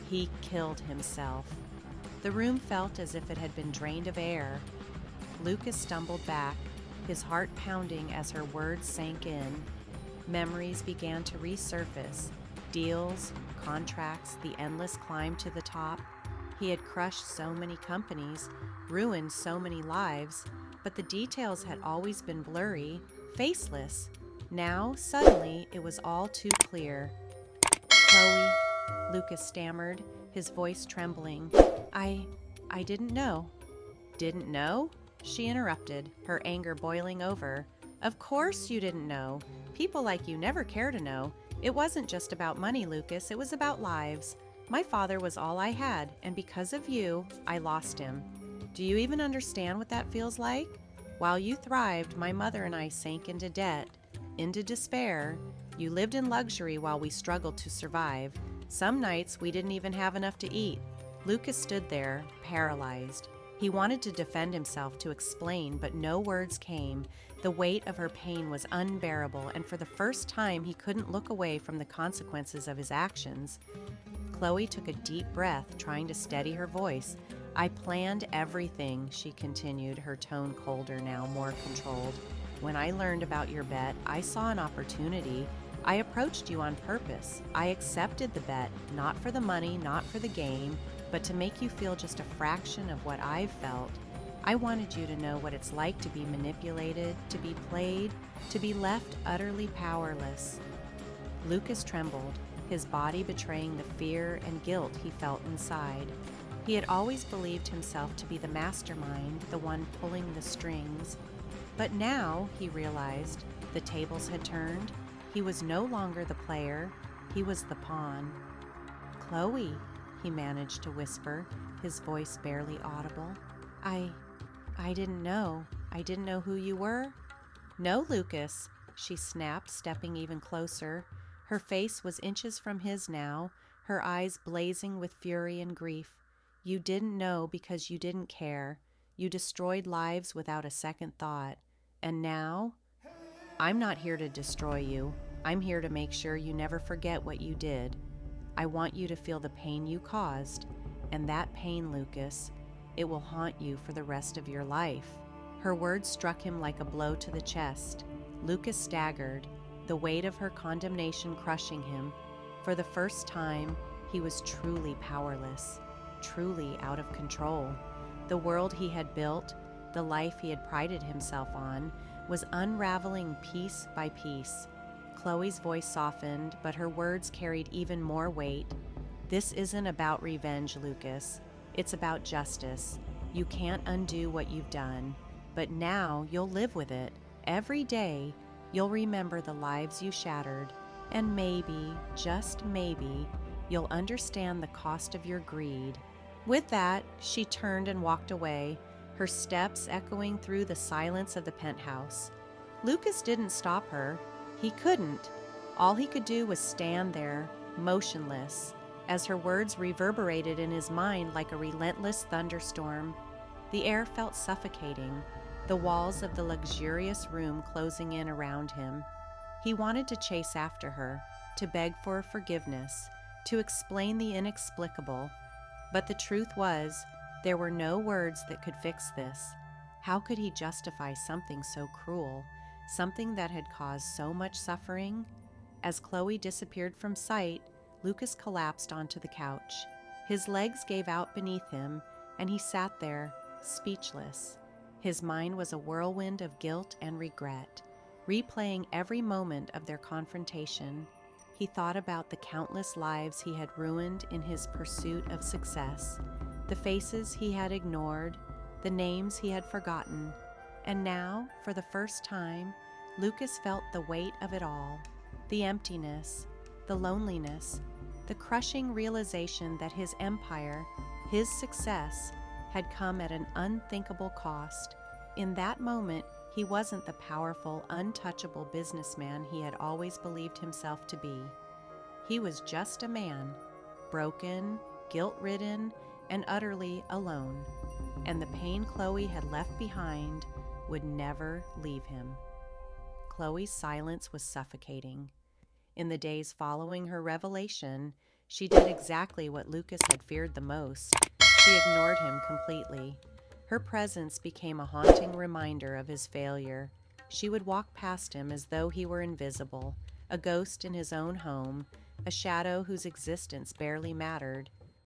"He killed himself." The room felt as if it had been drained of air. Lucas stumbled back, his heart pounding as her words sank in. Memories began to resurface. Deals, contracts, the endless climb to the top. He had crushed so many companies, ruined so many lives, but the details had always been blurry, faceless. Now, suddenly, it was all too clear. "Chloe," Lucas stammered, his voice trembling. I didn't know." "Didn't know?" She interrupted, her anger boiling over. "Of course you didn't know. People like you never care to know. It wasn't just about money, Lucas. It was about lives. My father was all I had, and because of you, I lost him. Do you even understand what that feels like? While you thrived, my mother and I sank into debt, into despair. You lived in luxury while we struggled to survive. Some nights we didn't even have enough to eat." Lucas stood there, paralyzed. He wanted to defend himself, to explain, but no words came. The weight of her pain was unbearable, and for the first time he couldn't look away from the consequences of his actions. Chloe took a deep breath, trying to steady her voice. "I planned everything," she continued, her tone colder now, more controlled. "When I learned about your bet, I saw an opportunity. I approached you on purpose. I accepted the bet, not for the money, not for the game, but to make you feel just a fraction of what I've felt. I wanted you to know what it's like to be manipulated, to be played, to be left utterly powerless." Lucas trembled, his body betraying the fear and guilt he felt inside. He had always believed himself to be the mastermind, the one pulling the strings. But now, he realized, the tables had turned. He was no longer the player, he was the pawn. "Chloe," he managed to whisper, his voice barely audible. I didn't know. I didn't know who you were." "No, Lucas," she snapped, stepping even closer. Her face was inches from his now, her eyes blazing with fury and grief. "You didn't know because you didn't care. You destroyed lives without a second thought. And now? I'm not here to destroy you. I'm here to make sure you never forget what you did. I want you to feel the pain you caused, and that pain, Lucas, it will haunt you for the rest of your life." Her words struck him like a blow to the chest. Lucas staggered, the weight of her condemnation crushing him. For the first time, he was truly powerless, truly out of control. The world he had built, the life he had prided himself on, was unraveling piece by piece. Chloe's voice softened, but her words carried even more weight. "This isn't about revenge, Lucas. It's about justice. You can't undo what you've done, but now you'll live with it. Every day, you'll remember the lives you shattered, and maybe, just maybe, you'll understand the cost of your greed." With that, she turned and walked away, her steps echoing through the silence of the penthouse. Lucas didn't stop her. He couldn't. All he could do was stand there, motionless, as her words reverberated in his mind like a relentless thunderstorm. The air felt suffocating, the walls of the luxurious room closing in around him. He wanted to chase after her, to beg for forgiveness, to explain the inexplicable. But the truth was, there were no words that could fix this. How could he justify something so cruel, something that had caused so much suffering? As Chloe disappeared from sight, Lucas collapsed onto the couch. His legs gave out beneath him, and he sat there, speechless. His mind was a whirlwind of guilt and regret, replaying every moment of their confrontation. He thought about the countless lives he had ruined in his pursuit of success, the faces he had ignored, the names he had forgotten, and now, for the first time, Lucas felt the weight of it all, the emptiness, the loneliness, the crushing realization that his empire, his success, had come at an unthinkable cost. In that moment, he wasn't the powerful, untouchable businessman he had always believed himself to be. He was just a man, broken, guilt-ridden, and utterly alone. And the pain Chloe had left behind would never leave him. Chloe's silence was suffocating. In the days following her revelation, she did exactly what Lucas had feared the most. She ignored him completely. Her presence became a haunting reminder of his failure. She would walk past him as though he were invisible, a ghost in his own home, a shadow whose existence barely mattered.